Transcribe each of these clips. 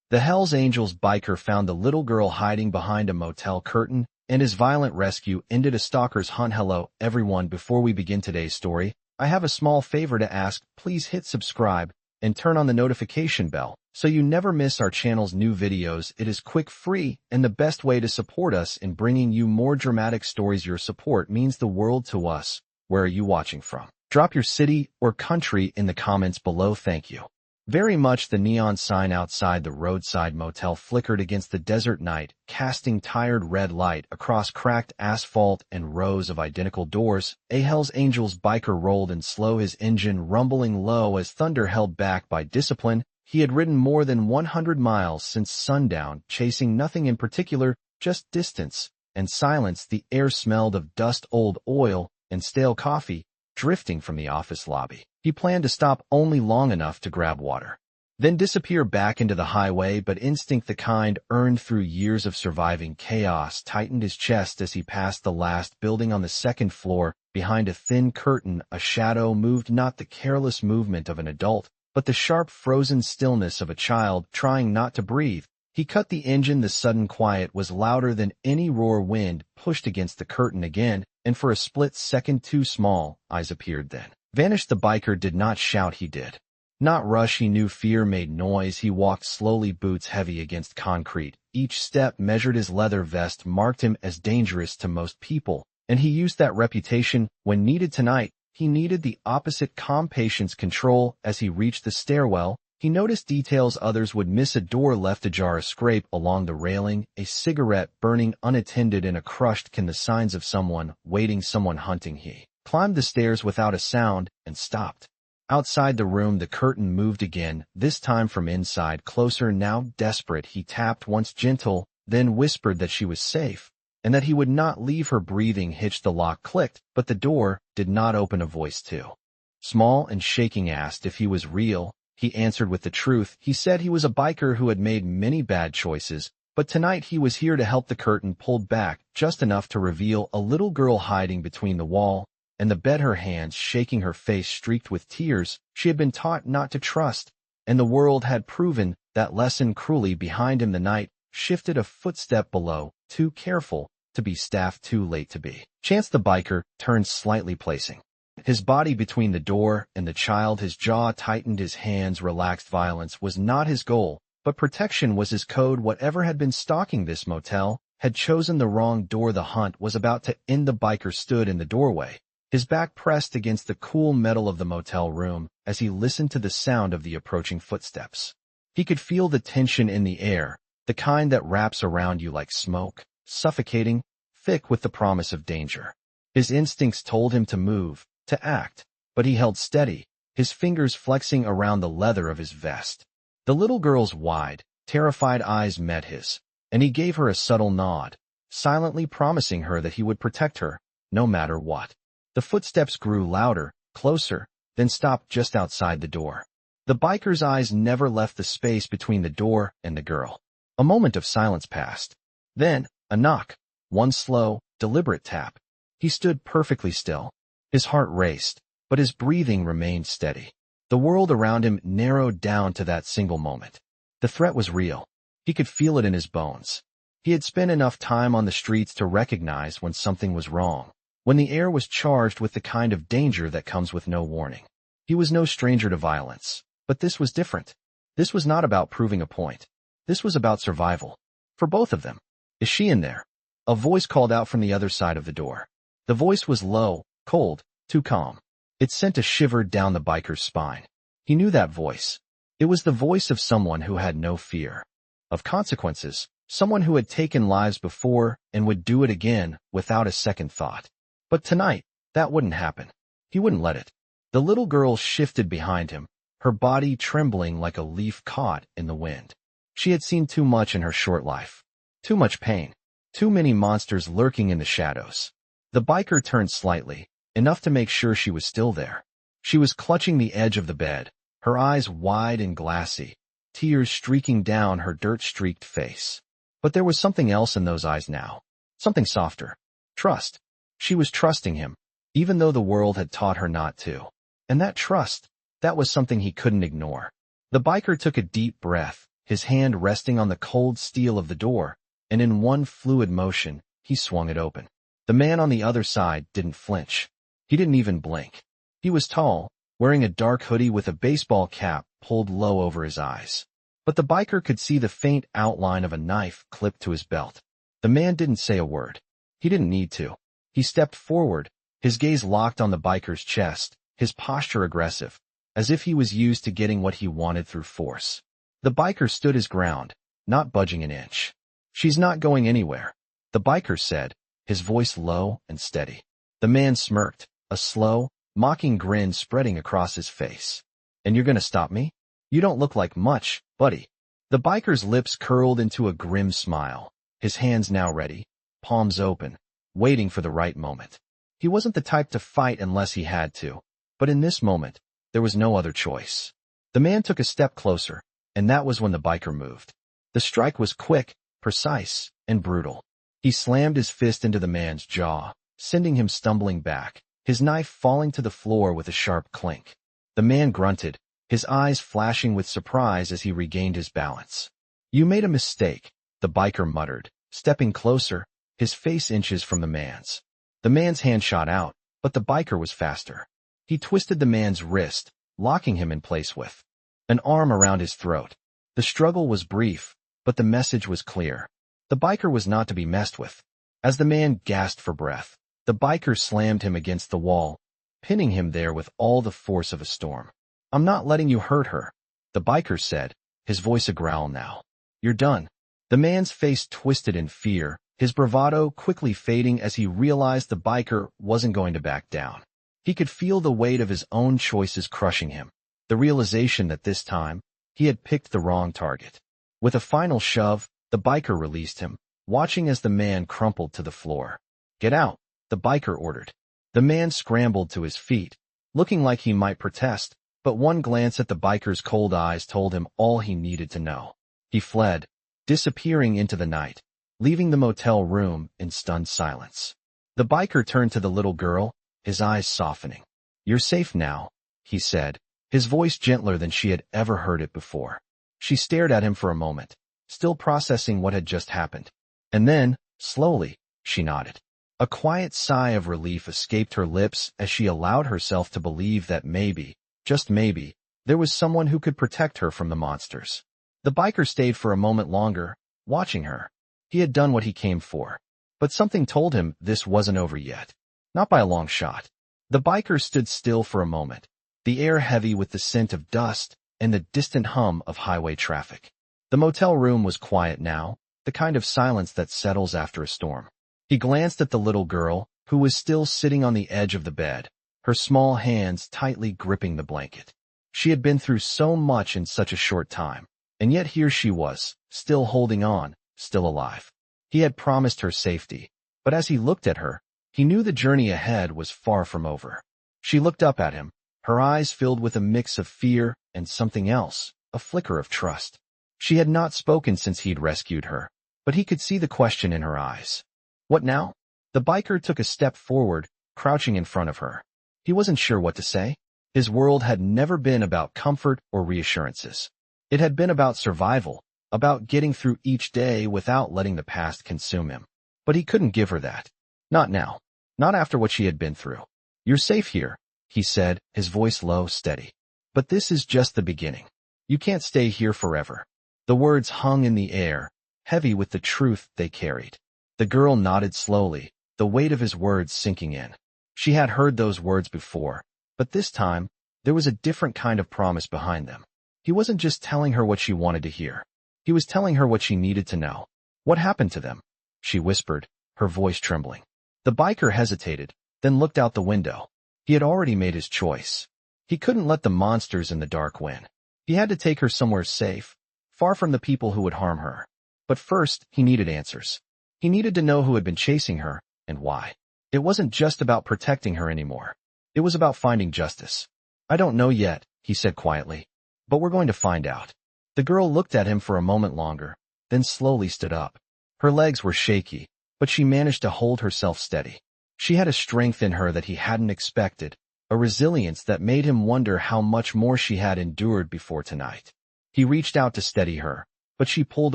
The Hells Angels biker found the little girl hiding behind a motel curtain, and his violent rescue ended a stalker's hunt. Hello, everyone. Before we begin today's story, I have a small favor to ask. Please hit subscribe and turn on the notification bell so you never miss our channel's new videos. It is quick, free, and the best way to support us in bringing you more dramatic stories. Your support means the world to us. Where are you watching from? Drop your city or country in the comments below. Thank you very much. The neon sign outside the roadside motel flickered against the desert night, casting tired red light across cracked asphalt and rows of identical doors. A Hells Angels biker rolled in slow, his engine rumbling low as thunder, held back by discipline. He had ridden more than 100 miles since sundown, chasing nothing in particular, just distance and silence. The air smelled of dust, old oil, and stale coffee, drifting from the office lobby. He planned to stop only long enough to grab water, then disappear back into the highway, but instinct, the kind earned through years of surviving chaos, tightened his chest as he passed the last building on the second floor. Behind a thin curtain, a shadow moved, not the careless movement of an adult, but the sharp, frozen stillness of a child trying not to breathe. He cut the engine. The sudden quiet was louder than any roar. Wind pushed against the curtain again, and for a split second, two small eyes appeared, then vanished. The biker did not shout. He did not rush. He knew fear made noise. He walked slowly, boots heavy against concrete. Each step measured. His leather vest marked him as dangerous to most people, and he used that reputation when needed. Tonight, he needed the opposite, calm patience, control. As he reached the stairwell, he noticed details others would miss. A door left ajar, a scrape along the railing, a cigarette burning unattended in a crushed can. The signs of someone waiting, someone hunting. He climbed the stairs without a sound and stopped. Outside the room, the curtain moved again, this time from inside, closer. Now desperate, he tapped, once gentle, then whispered that she was safe and that he would not leave her. Breathing hitched. The lock clicked, but the door did not open. A voice, too small and shaking, asked if he was real. He answered with the truth. He said he was a biker who had made many bad choices, but tonight he was here to help. The curtain pulled back just enough to reveal a little girl hiding between the wall and the bed, her hands shaking, her face streaked with tears. She had been taught not to trust, and the world had proven that lesson cruelly. Behind him, the night shifted, a footstep below, too careful to be staffed, too late to be. Chance. The biker turned slightly, placing his body between the door and the child. His jaw tightened, his hands relaxed. Violence was not his goal, but protection was his code. Whatever had been stalking this motel had chosen the wrong door. The hunt was about to end. The biker stood in the doorway, his back pressed against the cool metal of the motel room. As he listened to the sound of the approaching footsteps, he could feel the tension in the air, the kind that wraps around you like smoke, suffocating, thick with the promise of danger. His instincts told him to move, to act, but he held steady, his fingers flexing around the leather of his vest. The little girl's wide, terrified eyes met his, and he gave her a subtle nod, silently promising her that he would protect her, no matter what. The footsteps grew louder, closer, then stopped just outside the door. The biker's eyes never left the space between the door and the girl. A moment of silence passed. Then, a knock, one slow, deliberate tap. He stood perfectly still. His heart raced, but his breathing remained steady. The world around him narrowed down to that single moment. The threat was real. He could feel it in his bones. He had spent enough time on the streets to recognize when something was wrong, when the air was charged with the kind of danger that comes with no warning. He was no stranger to violence, but this was different. This was not about proving a point. This was about survival. For both of them. "Is she in there?" A voice called out from the other side of the door. The voice was low, cold, too calm. It sent a shiver down the biker's spine. He knew that voice. It was the voice of someone who had no fear of consequences, someone who had taken lives before and would do it again without a second thought. But tonight, that wouldn't happen. He wouldn't let it. The little girl shifted behind him, her body trembling like a leaf caught in the wind. She had seen too much in her short life. Too much pain. Too many monsters lurking in the shadows. The biker turned slightly, enough to make sure she was still there. She was clutching the edge of the bed, her eyes wide and glassy, tears streaking down her dirt-streaked face. But there was something else in those eyes now. Something softer. Trust. She was trusting him, even though the world had taught her not to. And that trust, that was something he couldn't ignore. The biker took a deep breath, his hand resting on the cold steel of the door, and in one fluid motion, he swung it open. The man on the other side didn't flinch. He didn't even blink. He was tall, wearing a dark hoodie with a baseball cap pulled low over his eyes. But the biker could see the faint outline of a knife clipped to his belt. The man didn't say a word. He didn't need to. He stepped forward, his gaze locked on the biker's chest, his posture aggressive, as if he was used to getting what he wanted through force. The biker stood his ground, not budging an inch. "She's not going anywhere," the biker said, his voice low and steady. The man smirked, a slow, mocking grin spreading across his face. "And you're gonna stop me? You don't look like much, buddy." The biker's lips curled into a grim smile, his hands now ready, palms open, waiting for the right moment. He wasn't the type to fight unless he had to, but in this moment, there was no other choice. The man took a step closer, and that was when the biker moved. The strike was quick, precise, and brutal. He slammed his fist into the man's jaw, sending him stumbling back, his knife falling to the floor with a sharp clink. The man grunted, his eyes flashing with surprise as he regained his balance. "You made a mistake," the biker muttered, stepping closer, his face inches from the man's. The man's hand shot out, but the biker was faster. He twisted the man's wrist, locking him in place with an arm around his throat. The struggle was brief, but the message was clear. The biker was not to be messed with. As the man gasped for breath, the biker slammed him against the wall, pinning him there with all the force of a storm. "I'm not letting you hurt her," the biker said, his voice a growl now. "You're done." The man's face twisted in fear, his bravado quickly fading as he realized the biker wasn't going to back down. He could feel the weight of his own choices crushing him, the realization that this time, he had picked the wrong target. With a final shove, the biker released him, watching as the man crumpled to the floor. "Get out," the biker ordered. The man scrambled to his feet, looking like he might protest, but one glance at the biker's cold eyes told him all he needed to know. He fled, disappearing into the night, leaving the motel room in stunned silence. The biker turned to the little girl, his eyes softening. "You're safe now," he said, his voice gentler than she had ever heard it before. She stared at him for a moment, still processing what had just happened. And then, slowly, she nodded. A quiet sigh of relief escaped her lips as she allowed herself to believe that maybe, just maybe, there was someone who could protect her from the monsters. The biker stayed for a moment longer, watching her. He had done what he came for. But something told him this wasn't over yet. Not by a long shot. The biker stood still for a moment, the air heavy with the scent of dust and the distant hum of highway traffic. The motel room was quiet now, the kind of silence that settles after a storm. He glanced at the little girl, who was still sitting on the edge of the bed, her small hands tightly gripping the blanket. She had been through so much in such a short time, and yet here she was, still holding on, still alive. He had promised her safety, but as he looked at her, he knew the journey ahead was far from over. She looked up at him, her eyes filled with a mix of fear and something else, a flicker of trust. She had not spoken since he'd rescued her, but he could see the question in her eyes. "What now?" The biker took a step forward, crouching in front of her. He wasn't sure what to say. His world had never been about comfort or reassurances. It had been about survival, about getting through each day without letting the past consume him. But he couldn't give her that. Not now. Not after what she had been through. "You're safe here," he said, his voice low, steady. "But this is just the beginning. You can't stay here forever." The words hung in the air, heavy with the truth they carried. The girl nodded slowly, the weight of his words sinking in. She had heard those words before, but this time, there was a different kind of promise behind them. He wasn't just telling her what she wanted to hear. He was telling her what she needed to know. "What happened to them?" she whispered, her voice trembling. The biker hesitated, then looked out the window. He had already made his choice. He couldn't let the monsters in the dark win. He had to take her somewhere safe, far from the people who would harm her. But first, he needed answers. He needed to know who had been chasing her, and why. It wasn't just about protecting her anymore. It was about finding justice. "I don't know yet," he said quietly. "But we're going to find out." The girl looked at him for a moment longer, then slowly stood up. Her legs were shaky, but she managed to hold herself steady. She had a strength in her that he hadn't expected, a resilience that made him wonder how much more she had endured before tonight. He reached out to steady her, but she pulled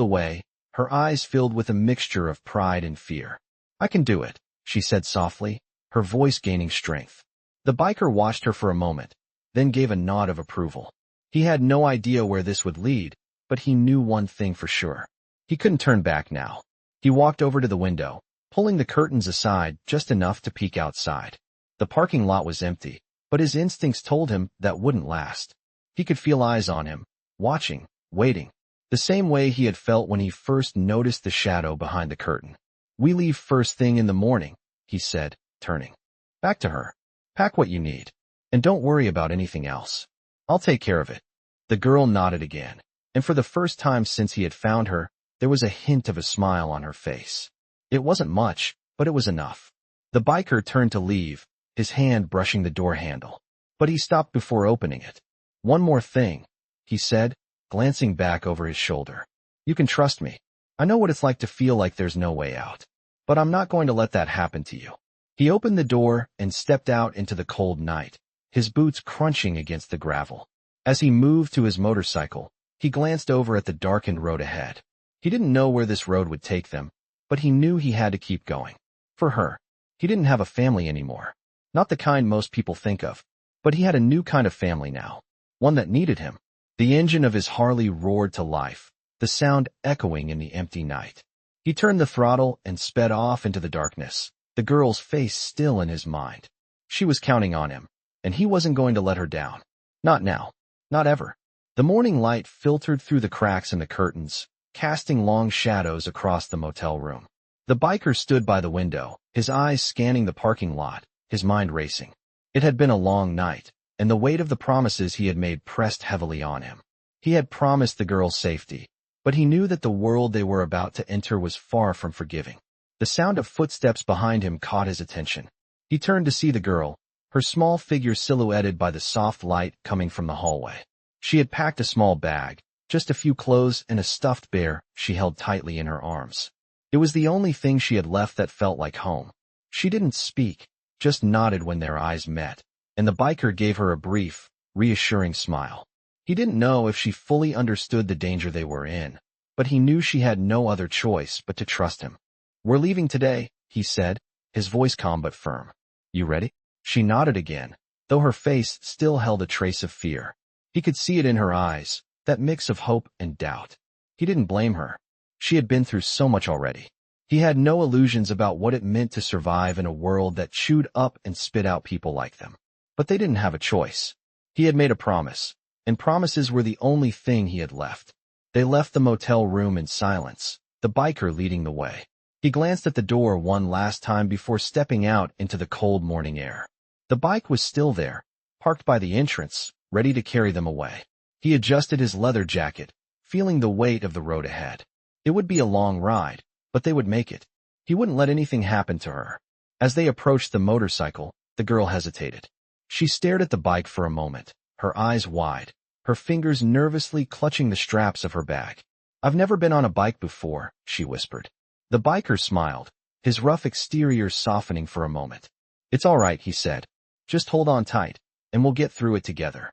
away, her eyes filled with a mixture of pride and fear. "I can do it," she said softly, her voice gaining strength. The biker watched her for a moment, then gave a nod of approval. He had no idea where this would lead, but he knew one thing for sure. He couldn't turn back now. He walked over to the window, pulling the curtains aside just enough to peek outside. The parking lot was empty, but his instincts told him that wouldn't last. He could feel eyes on him, watching, waiting, the same way he had felt when he first noticed the shadow behind the curtain. "We leave first thing in the morning," he said, turning back to her. "Pack what you need, and don't worry about anything else. I'll take care of it." The girl nodded again, and for the first time since he had found her, there was a hint of a smile on her face. It wasn't much, but it was enough. The biker turned to leave, his hand brushing the door handle, but he stopped before opening it. "One more thing," he said, glancing back over his shoulder. "You can trust me. I know what it's like to feel like there's no way out, but I'm not going to let that happen to you." He opened the door and stepped out into the cold night, his boots crunching against the gravel. As he moved to his motorcycle, he glanced over at the darkened road ahead. He didn't know where this road would take them, but he knew he had to keep going. For her, he didn't have a family anymore. Not the kind most people think of, but he had a new kind of family now, one that needed him. The engine of his Harley roared to life, the sound echoing in the empty night. He turned the throttle and sped off into the darkness, the girl's face still in his mind. She was counting on him, and he wasn't going to let her down. Not now. Not ever. The morning light filtered through the cracks in the curtains, casting long shadows across the motel room. The biker stood by the window, his eyes scanning the parking lot, his mind racing. It had been a long night, and the weight of the promises he had made pressed heavily on him. He had promised the girl safety, but he knew that the world they were about to enter was far from forgiving. The sound of footsteps behind him caught his attention. He turned to see the girl, her small figure silhouetted by the soft light coming from the hallway. She had packed a small bag, just a few clothes and a stuffed bear she held tightly in her arms. It was the only thing she had left that felt like home. She didn't speak, just nodded when their eyes met, and the biker gave her a brief, reassuring smile. He didn't know if she fully understood the danger they were in, but he knew she had no other choice but to trust him. "We're leaving today," he said, his voice calm but firm. "You ready?" She nodded again, though her face still held a trace of fear. He could see it in her eyes, that mix of hope and doubt. He didn't blame her. She had been through so much already. He had no illusions about what it meant to survive in a world that chewed up and spit out people like them. But they didn't have a choice. He had made a promise, and promises were the only thing he had left. They left the motel room in silence, the biker leading the way. He glanced at the door one last time before stepping out into the cold morning air. The bike was still there, parked by the entrance, ready to carry them away. He adjusted his leather jacket, feeling the weight of the road ahead. It would be a long ride, but they would make it. He wouldn't let anything happen to her. As they approached the motorcycle, the girl hesitated. She stared at the bike for a moment, her eyes wide, her fingers nervously clutching the straps of her bag. "I've never been on a bike before," she whispered. The biker smiled, his rough exterior softening for a moment. "It's all right," he said. "Just hold on tight, and we'll get through it together."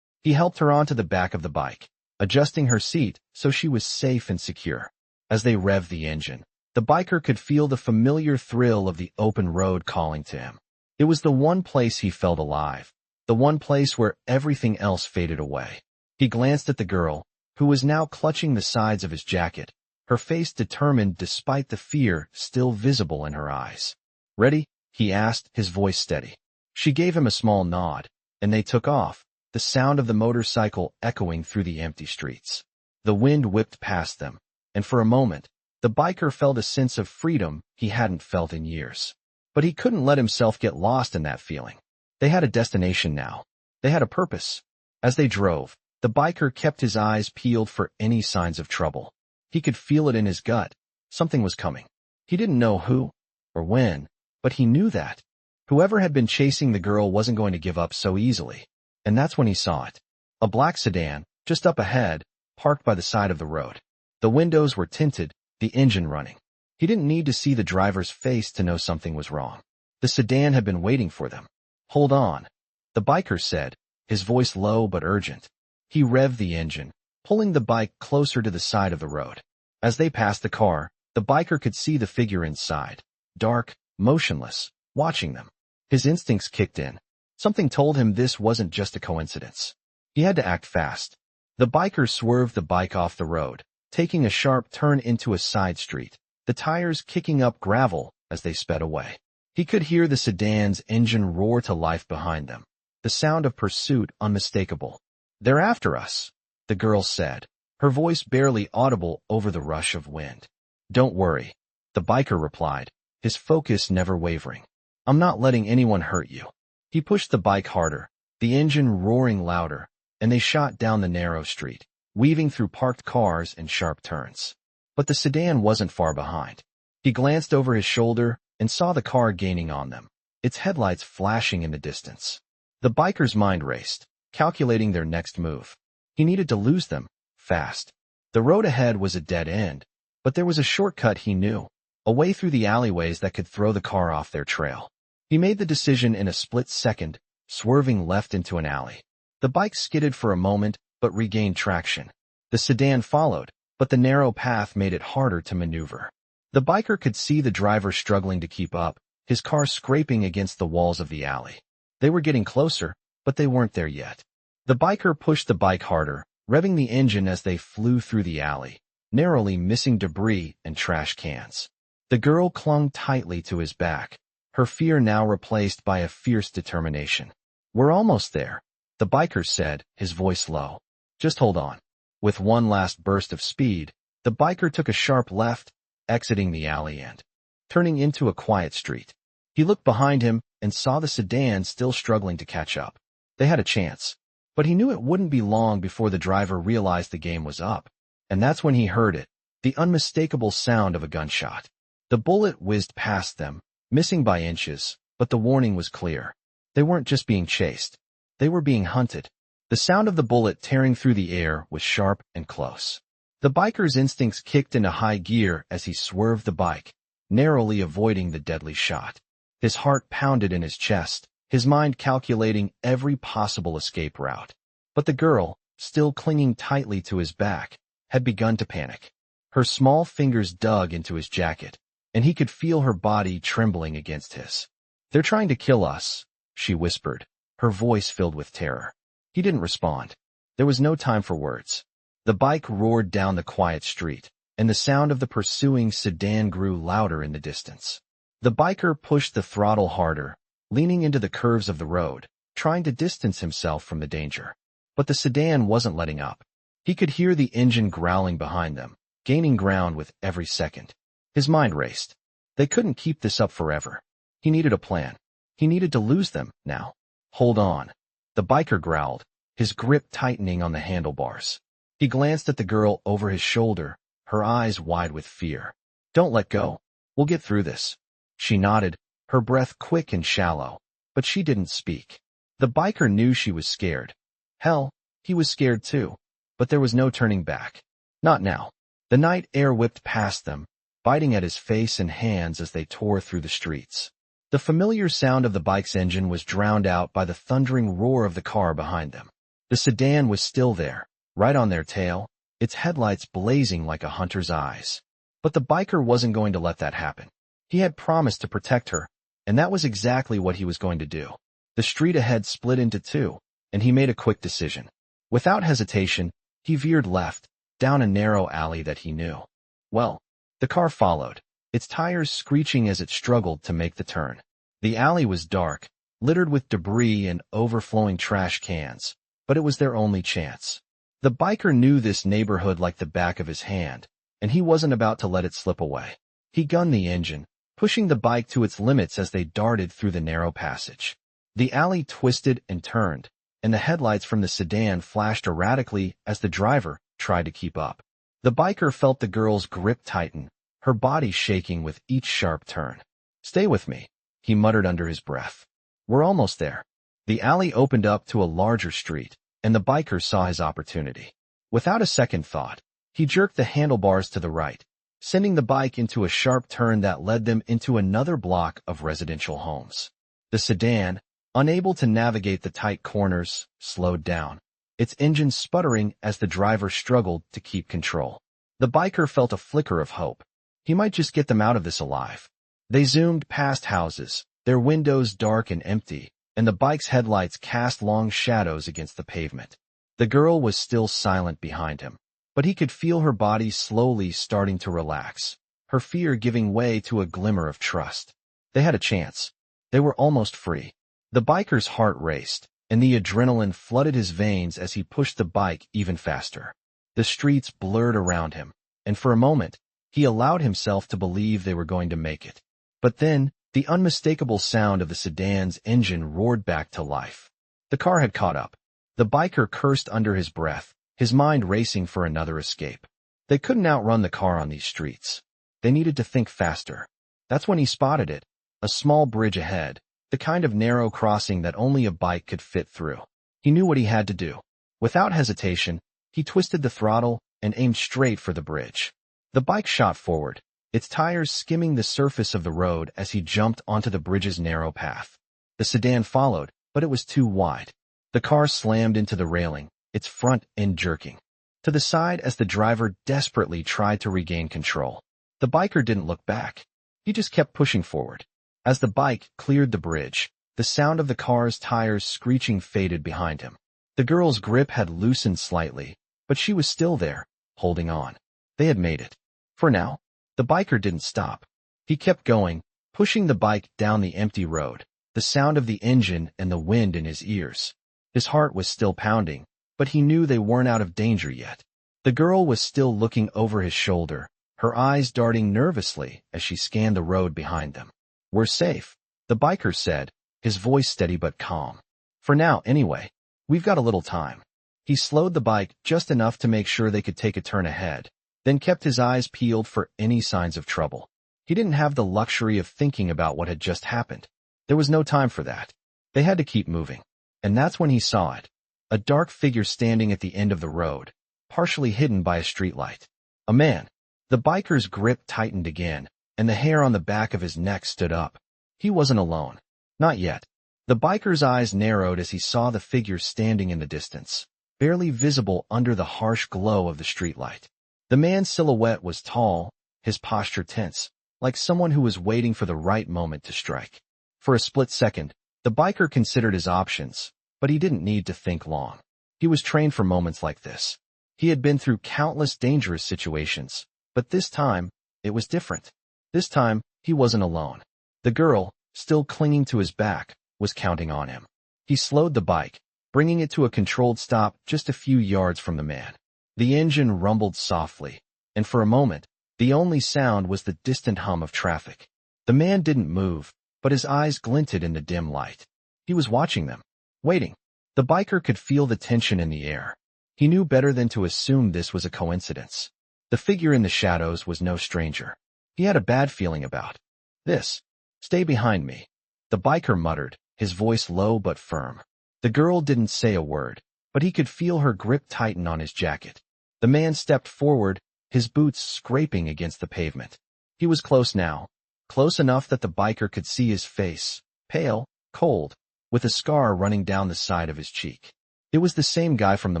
He helped her onto the back of the bike, adjusting her seat so she was safe and secure. As they revved the engine, the biker could feel the familiar thrill of the open road calling to him. It was the one place he felt alive, the one place where everything else faded away. He glanced at the girl, who was now clutching the sides of his jacket, her face determined despite the fear still visible in her eyes. "Ready?" he asked, his voice steady. She gave him a small nod, and they took off, the sound of the motorcycle echoing through the empty streets. The wind whipped past them, and for a moment, the biker felt a sense of freedom he hadn't felt in years. But he couldn't let himself get lost in that feeling. They had a destination now. They had a purpose. As they drove, the biker kept his eyes peeled for any signs of trouble. He could feel it in his gut. Something was coming. He didn't know who or when, but he knew that. Whoever had been chasing the girl wasn't going to give up so easily. And that's when he saw it. A black sedan, just up ahead, parked by the side of the road. The windows were tinted, the engine running. He didn't need to see the driver's face to know something was wrong. The sedan had been waiting for them. "Hold on," the biker said, his voice low but urgent. He revved the engine, pulling the bike closer to the side of the road. As they passed the car, the biker could see the figure inside, dark, motionless, watching them. His instincts kicked in. Something told him this wasn't just a coincidence. He had to act fast. The biker swerved the bike off the road, taking a sharp turn into a side street, the tires kicking up gravel as they sped away. He could hear the sedan's engine roar to life behind them, the sound of pursuit unmistakable. "They're after us," the girl said, her voice barely audible over the rush of wind. "Don't worry," the biker replied, his focus never wavering. "I'm not letting anyone hurt you." He pushed the bike harder, the engine roaring louder, and they shot down the narrow street, weaving through parked cars and sharp turns. But the sedan wasn't far behind. He glanced over his shoulder and saw the car gaining on them, its headlights flashing in the distance. The biker's mind raced, calculating their next move. He needed to lose them, fast. The road ahead was a dead end, but there was a shortcut he knew, a way through the alleyways that could throw the car off their trail. He made the decision in a split second, swerving left into an alley. The bike skidded for a moment, but regained traction. The sedan followed, but the narrow path made it harder to maneuver. The biker could see the driver struggling to keep up, his car scraping against the walls of the alley. They were getting closer, but they weren't there yet. The biker pushed the bike harder, revving the engine as they flew through the alley, narrowly missing debris and trash cans. The girl clung tightly to his back, her fear now replaced by a fierce determination. "We're almost there," the biker said, his voice low. "Just hold on." With one last burst of speed, the biker took a sharp left, exiting the alley and turning into a quiet street. He looked behind him and saw the sedan still struggling to catch up. They had a chance, but he knew it wouldn't be long before the driver realized the game was up. And that's when he heard it, the unmistakable sound of a gunshot. The bullet whizzed past them, missing by inches, but the warning was clear. They weren't just being chased. They were being hunted. The sound of the bullet tearing through the air was sharp and close. The biker's instincts kicked into high gear as he swerved the bike, narrowly avoiding the deadly shot. His heart pounded in his chest, his mind calculating every possible escape route. But the girl, still clinging tightly to his back, had begun to panic. Her small fingers dug into his jacket, and he could feel her body trembling against his. "They're trying to kill us," she whispered, her voice filled with terror. He didn't respond. There was no time for words. The bike roared down the quiet street, and the sound of the pursuing sedan grew louder in the distance. The biker pushed the throttle harder, leaning into the curves of the road, trying to distance himself from the danger. But the sedan wasn't letting up. He could hear the engine growling behind them, gaining ground with every second. His mind raced. They couldn't keep this up forever. He needed a plan. He needed to lose them now. "Hold on," the biker growled, his grip tightening on the handlebars. He glanced at the girl over his shoulder, her eyes wide with fear. "Don't let go. We'll get through this." She nodded, her breath quick and shallow, but she didn't speak. The biker knew she was scared. Hell, he was scared too, but there was no turning back. Not now. The night air whipped past them, biting at his face and hands as they tore through the streets. The familiar sound of the bike's engine was drowned out by the thundering roar of the car behind them. The sedan was still there, right on their tail, its headlights blazing like a hunter's eyes. But the biker wasn't going to let that happen. He had promised to protect her, and that was exactly what he was going to do. The street ahead split into two, and he made a quick decision. Without hesitation, he veered left, down a narrow alley that he knew. Well, the car followed, its tires screeching as it struggled to make the turn. The alley was dark, littered with debris and overflowing trash cans, but it was their only chance. The biker knew this neighborhood like the back of his hand, and he wasn't about to let it slip away. He gunned the engine, pushing the bike to its limits as they darted through the narrow passage. The alley twisted and turned, and the headlights from the sedan flashed erratically as the driver tried to keep up. The biker felt the girl's grip tighten, her body shaking with each sharp turn. "Stay with me," he muttered under his breath. "We're almost there." The alley opened up to a larger street, and the biker saw his opportunity. Without a second thought, he jerked the handlebars to the right, sending the bike into a sharp turn that led them into another block of residential homes. The sedan, unable to navigate the tight corners, slowed down. its engine sputtering as the driver struggled to keep control. The biker felt a flicker of hope. He might just get them out of this alive. They zoomed past houses, their windows dark and empty, and the bike's headlights cast long shadows against the pavement. The girl was still silent behind him, but he could feel her body slowly starting to relax, her fear giving way to a glimmer of trust. They had a chance. They were almost free. The biker's heart raced, and the adrenaline flooded his veins as he pushed the bike even faster. The streets blurred around him, and for a moment, he allowed himself to believe they were going to make it. But then, the unmistakable sound of the sedan's engine roared back to life. The car had caught up. The biker cursed under his breath, his mind racing for another escape. They couldn't outrun the car on these streets. They needed to think faster. That's when he spotted it, a small bridge ahead, the kind of narrow crossing that only a bike could fit through. He knew what he had to do. Without hesitation, he twisted the throttle and aimed straight for the bridge. The bike shot forward, its tires skimming the surface of the road as he jumped onto the bridge's narrow path. The sedan followed, but it was too wide. The car slammed into the railing, its front end jerking to the side as the driver desperately tried to regain control. The biker didn't look back. He just kept pushing forward. As the bike cleared the bridge, the sound of the car's tires screeching faded behind him. The girl's grip had loosened slightly, but she was still there, holding on. They had made it. For now, the biker didn't stop. He kept going, pushing the bike down the empty road, the sound of the engine and the wind in his ears. His heart was still pounding, but he knew they weren't out of danger yet. The girl was still looking over his shoulder, her eyes darting nervously as she scanned the road behind them. "We're safe," the biker said, his voice steady but calm. "For now, anyway. We've got a little time." He slowed the bike just enough to make sure they could take a turn ahead, then kept his eyes peeled for any signs of trouble. He didn't have the luxury of thinking about what had just happened. There was no time for that. They had to keep moving. And that's when he saw it. A dark figure standing at the end of the road, partially hidden by a streetlight. A man. The biker's grip tightened again, and the hair on the back of his neck stood up. He wasn't alone. Not yet. The biker's eyes narrowed as he saw the figure standing in the distance, barely visible under the harsh glow of the streetlight. The man's silhouette was tall, his posture tense, like someone who was waiting for the right moment to strike. For a split second, the biker considered his options, but he didn't need to think long. He was trained for moments like this. He had been through countless dangerous situations, but this time, it was different. This time, he wasn't alone. The girl, still clinging to his back, was counting on him. He slowed the bike, bringing it to a controlled stop just a few yards from the man. The engine rumbled softly, and for a moment, the only sound was the distant hum of traffic. The man didn't move, but his eyes glinted in the dim light. He was watching them, waiting. The biker could feel the tension in the air. He knew better than to assume this was a coincidence. The figure in the shadows was no stranger. He had a bad feeling about this. "Stay behind me," the biker muttered, his voice low but firm. The girl didn't say a word, but he could feel her grip tighten on his jacket. The man stepped forward, his boots scraping against the pavement. He was close now, close enough that the biker could see his face, pale, cold, with a scar running down the side of his cheek. It was the same guy from the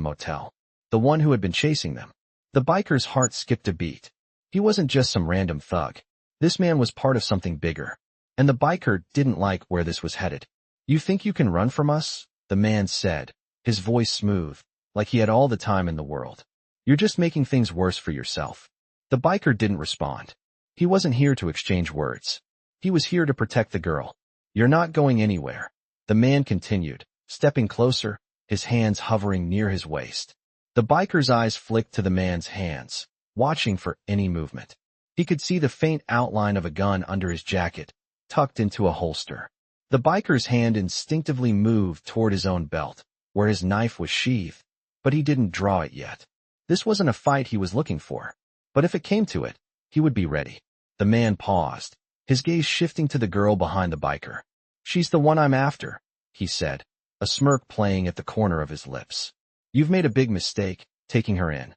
motel, the one who had been chasing them. The biker's heart skipped a beat. He wasn't just some random thug. This man was part of something bigger, and the biker didn't like where this was headed. "You think you can run from us?" the man said, his voice smooth, like he had all the time in the world. "You're just making things worse for yourself." The biker didn't respond. He wasn't here to exchange words. He was here to protect the girl. "You're not going anywhere," the man continued, stepping closer, his hands hovering near his waist. The biker's eyes flicked to the man's hands, watching for any movement. He could see the faint outline of a gun under his jacket, tucked into a holster. The biker's hand instinctively moved toward his own belt, where his knife was sheathed, but he didn't draw it yet. This wasn't a fight he was looking for, but if it came to it, he would be ready. The man paused, his gaze shifting to the girl behind the biker. "She's the one I'm after," he said, a smirk playing at the corner of his lips. "You've made a big mistake, taking her in."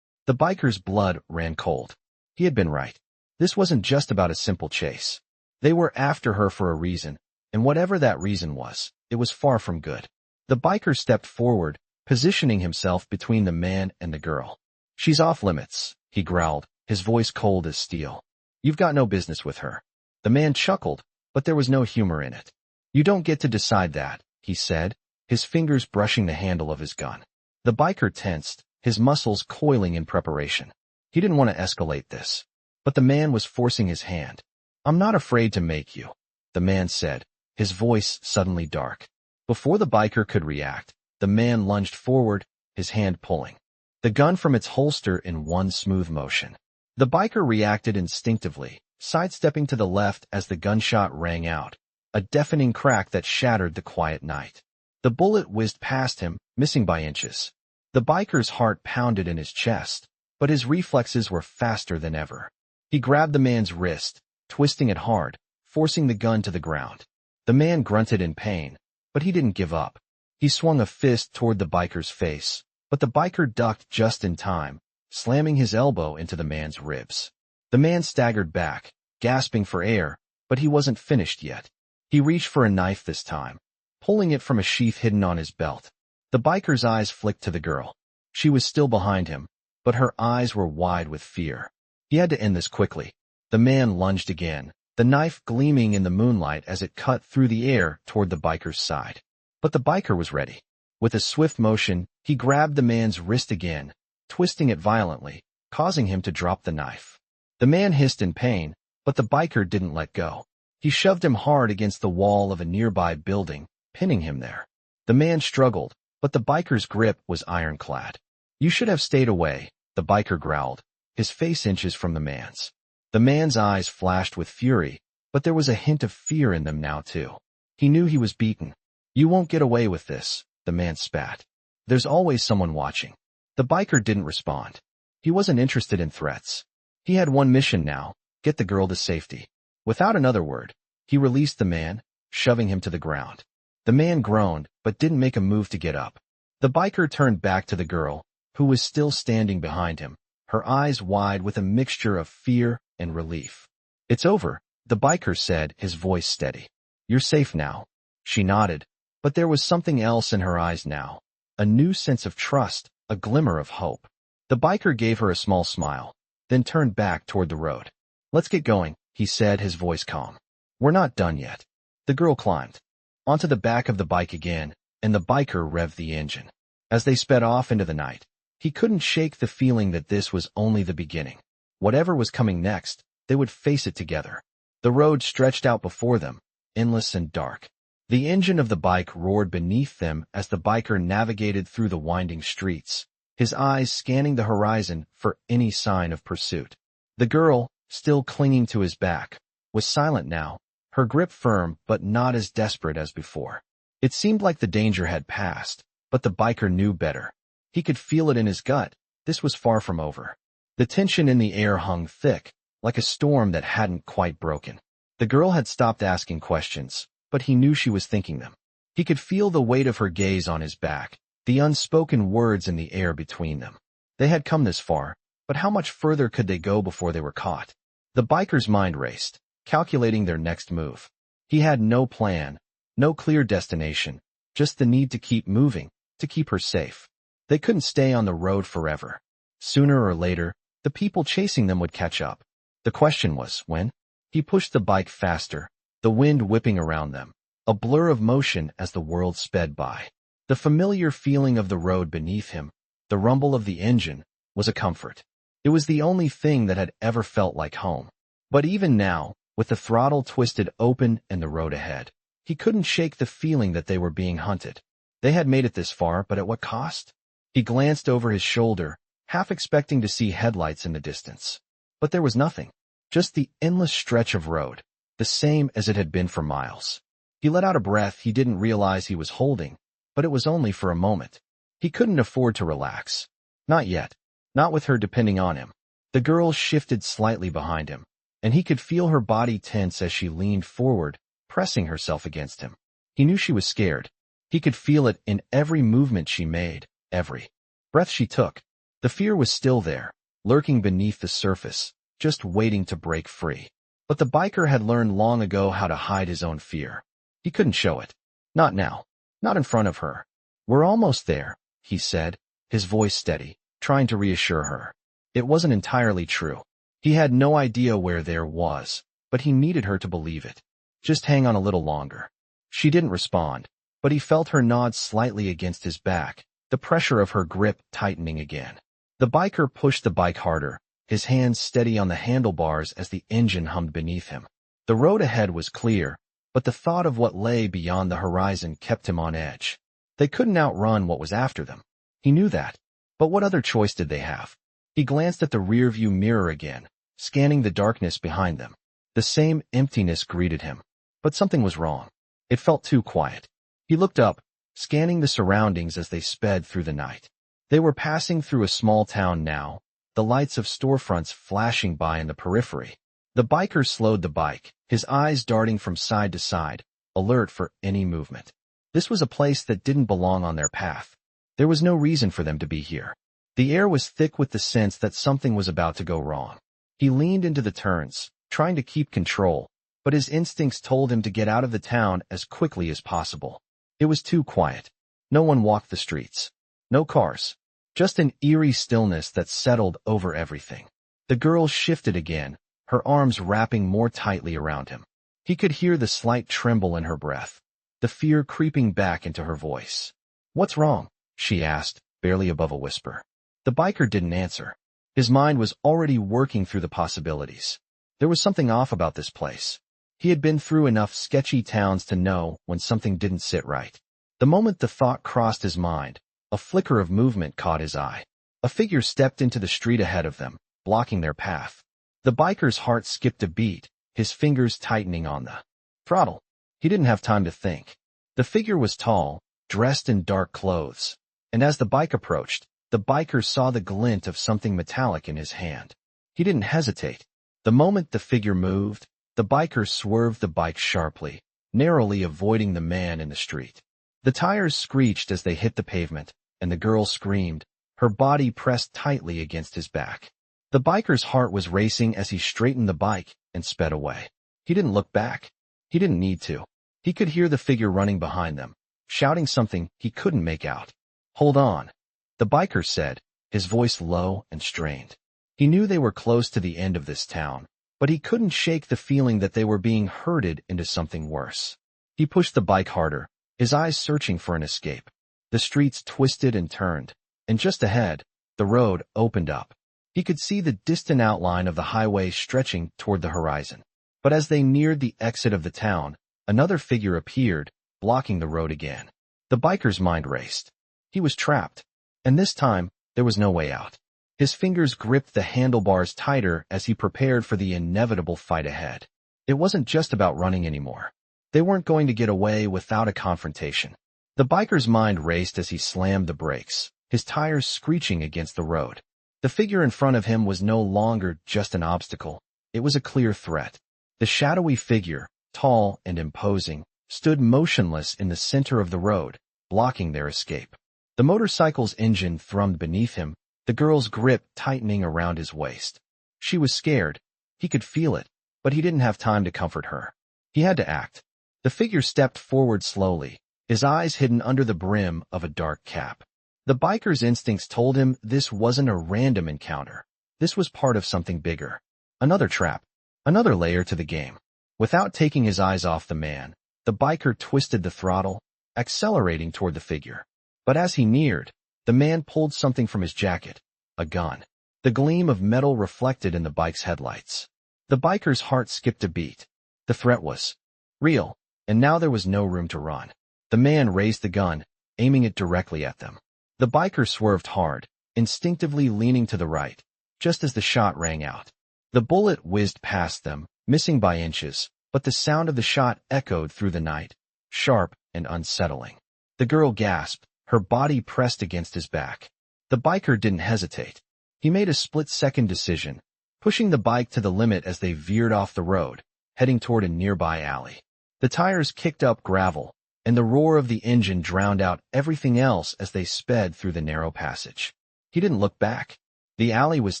The biker's blood ran cold. He had been right. This wasn't just about a simple chase. They were after her for a reason, and whatever that reason was, it was far from good. The biker stepped forward, positioning himself between the man and the girl. "She's off limits," he growled, his voice cold as steel. "You've got no business with her." The man chuckled, but there was no humor in it. "You don't get to decide that," he said, his fingers brushing the handle of his gun. The biker tensed, his muscles coiling in preparation. He didn't want to escalate this. But the man was forcing his hand. "I'm not afraid to make you," the man said, his voice suddenly dark. Before the biker could react, the man lunged forward, his hand pulling the gun from its holster in one smooth motion. The biker reacted instinctively, sidestepping to the left as the gunshot rang out, a deafening crack that shattered the quiet night. The bullet whizzed past him, missing by inches. The biker's heart pounded in his chest, but his reflexes were faster than ever. He grabbed the man's wrist, twisting it hard, forcing the gun to the ground. The man grunted in pain, but he didn't give up. He swung a fist toward the biker's face, but the biker ducked just in time, slamming his elbow into the man's ribs. The man staggered back, gasping for air, but he wasn't finished yet. He reached for a knife this time, pulling it from a sheath hidden on his belt. The biker's eyes flicked to the girl. She was still behind him, but her eyes were wide with fear. He had to end this quickly. The man lunged again, the knife gleaming in the moonlight as it cut through the air toward the biker's side. But the biker was ready. With a swift motion, he grabbed the man's wrist again, twisting it violently, causing him to drop the knife. The man hissed in pain, but the biker didn't let go. He shoved him hard against the wall of a nearby building, pinning him there. The man struggled, but the biker's grip was ironclad. "You should have stayed away," the biker growled, his face inches from the man's. The man's eyes flashed with fury, but there was a hint of fear in them now too. He knew he was beaten. "You won't get away with this," the man spat. "There's always someone watching." The biker didn't respond. He wasn't interested in threats. He had one mission now, get the girl to safety. Without another word, he released the man, shoving him to the ground. The man groaned, but didn't make a move to get up. The biker turned back to the girl, who was still standing behind him, her eyes wide with a mixture of fear and relief. "It's over," the biker said, his voice steady. "You're safe now." She nodded, but there was something else in her eyes now, a new sense of trust, a glimmer of hope. The biker gave her a small smile, then turned back toward the road. "Let's get going," he said, his voice calm. "We're not done yet." The girl climbed onto the back of the bike again, and the biker revved the engine. As they sped off into the night, he couldn't shake the feeling that this was only the beginning. Whatever was coming next, they would face it together. The road stretched out before them, endless and dark. The engine of the bike roared beneath them as the biker navigated through the winding streets, his eyes scanning the horizon for any sign of pursuit. The girl, still clinging to his back, was silent now, her grip firm but not as desperate as before. It seemed like the danger had passed, but the biker knew better. He could feel it in his gut. This was far from over. The tension in the air hung thick, like a storm that hadn't quite broken. The girl had stopped asking questions, but he knew she was thinking them. He could feel the weight of her gaze on his back, the unspoken words in the air between them. They had come this far, but how much further could they go before they were caught? The biker's mind raced, calculating their next move. He had no plan, no clear destination, just the need to keep moving, to keep her safe. They couldn't stay on the road forever. Sooner or later, the people chasing them would catch up. The question was, when? He pushed the bike faster, the wind whipping around them, a blur of motion as the world sped by. The familiar feeling of the road beneath him, the rumble of the engine, was a comfort. It was the only thing that had ever felt like home. But even now, with the throttle twisted open and the road ahead, he couldn't shake the feeling that they were being hunted. They had made it this far, but at what cost? He glanced over his shoulder, half expecting to see headlights in the distance. But there was nothing, just the endless stretch of road, the same as it had been for miles. He let out a breath he didn't realize he was holding, but it was only for a moment. He couldn't afford to relax. Not yet. Not with her depending on him. The girl shifted slightly behind him, and he could feel her body tense as she leaned forward, pressing herself against him. He knew she was scared. He could feel it in every movement she made, every breath she took. The fear was still there, lurking beneath the surface, just waiting to break free. But the biker had learned long ago how to hide his own fear. He couldn't show it. Not now. Not in front of her. "We're almost there," he said, his voice steady, trying to reassure her. It wasn't entirely true. He had no idea where there was, but he needed her to believe it. Just hang on a little longer. She didn't respond, but he felt her nod slightly against his back, the pressure of her grip tightening again. The biker pushed the bike harder, his hands steady on the handlebars as the engine hummed beneath him. The road ahead was clear, but the thought of what lay beyond the horizon kept him on edge. They couldn't outrun what was after them. He knew that. But what other choice did they have? He glanced at the rearview mirror again, scanning the darkness behind them. The same emptiness greeted him. But something was wrong. It felt too quiet. He looked up, scanning the surroundings as they sped through the night. They were passing through a small town now, the lights of storefronts flashing by in the periphery. The biker slowed the bike, his eyes darting from side to side, alert for any movement. This was a place that didn't belong on their path. There was no reason for them to be here. The air was thick with the sense that something was about to go wrong. He leaned into the turns, trying to keep control, but his instincts told him to get out of the town as quickly as possible. It was too quiet. No one walked the streets. No cars. Just an eerie stillness that settled over everything. The girl shifted again, her arms wrapping more tightly around him. He could hear the slight tremble in her breath, the fear creeping back into her voice. "What's wrong?" she asked, barely above a whisper. The biker didn't answer. His mind was already working through the possibilities. There was something off about this place. He had been through enough sketchy towns to know when something didn't sit right. The moment the thought crossed his mind, a flicker of movement caught his eye. A figure stepped into the street ahead of them, blocking their path. The biker's heart skipped a beat, his fingers tightening on the throttle. He didn't have time to think. The figure was tall, dressed in dark clothes, and as the bike approached, the biker saw the glint of something metallic in his hand. He didn't hesitate. The moment the figure moved, the biker swerved the bike sharply, narrowly avoiding the man in the street. The tires screeched as they hit the pavement, and the girl screamed, her body pressed tightly against his back. The biker's heart was racing as he straightened the bike and sped away. He didn't look back. He didn't need to. He could hear the figure running behind them, shouting something he couldn't make out. "Hold on," the biker said, his voice low and strained. He knew they were close to the end of this town, but he couldn't shake the feeling that they were being herded into something worse. He pushed the bike harder, his eyes searching for an escape. The streets twisted and turned, and just ahead, the road opened up. He could see the distant outline of the highway stretching toward the horizon. But as they neared the exit of the town, another figure appeared, blocking the road again. The biker's mind raced. He was trapped, and this time, there was no way out. His fingers gripped the handlebars tighter as he prepared for the inevitable fight ahead. It wasn't just about running anymore. They weren't going to get away without a confrontation. The biker's mind raced as he slammed the brakes, his tires screeching against the road. The figure in front of him was no longer just an obstacle. It was a clear threat. The shadowy figure, tall and imposing, stood motionless in the center of the road, blocking their escape. The motorcycle's engine thrummed beneath him, the girl's grip tightening around his waist. She was scared. He could feel it, but he didn't have time to comfort her. He had to act. The figure stepped forward slowly, his eyes hidden under the brim of a dark cap. The biker's instincts told him this wasn't a random encounter. This was part of something bigger. Another trap. Another layer to the game. Without taking his eyes off the man, the biker twisted the throttle, accelerating toward the figure. But as he neared, the man pulled something from his jacket, a gun. The gleam of metal reflected in the bike's headlights. The biker's heart skipped a beat. The threat was real, and now there was no room to run. The man raised the gun, aiming it directly at them. The biker swerved hard, instinctively leaning to the right, just as the shot rang out. The bullet whizzed past them, missing by inches, but the sound of the shot echoed through the night, sharp and unsettling. The girl gasped, her body pressed against his back. The biker didn't hesitate. He made a split-second decision, pushing the bike to the limit as they veered off the road, heading toward a nearby alley. The tires kicked up gravel, and the roar of the engine drowned out everything else as they sped through the narrow passage. He didn't look back. The alley was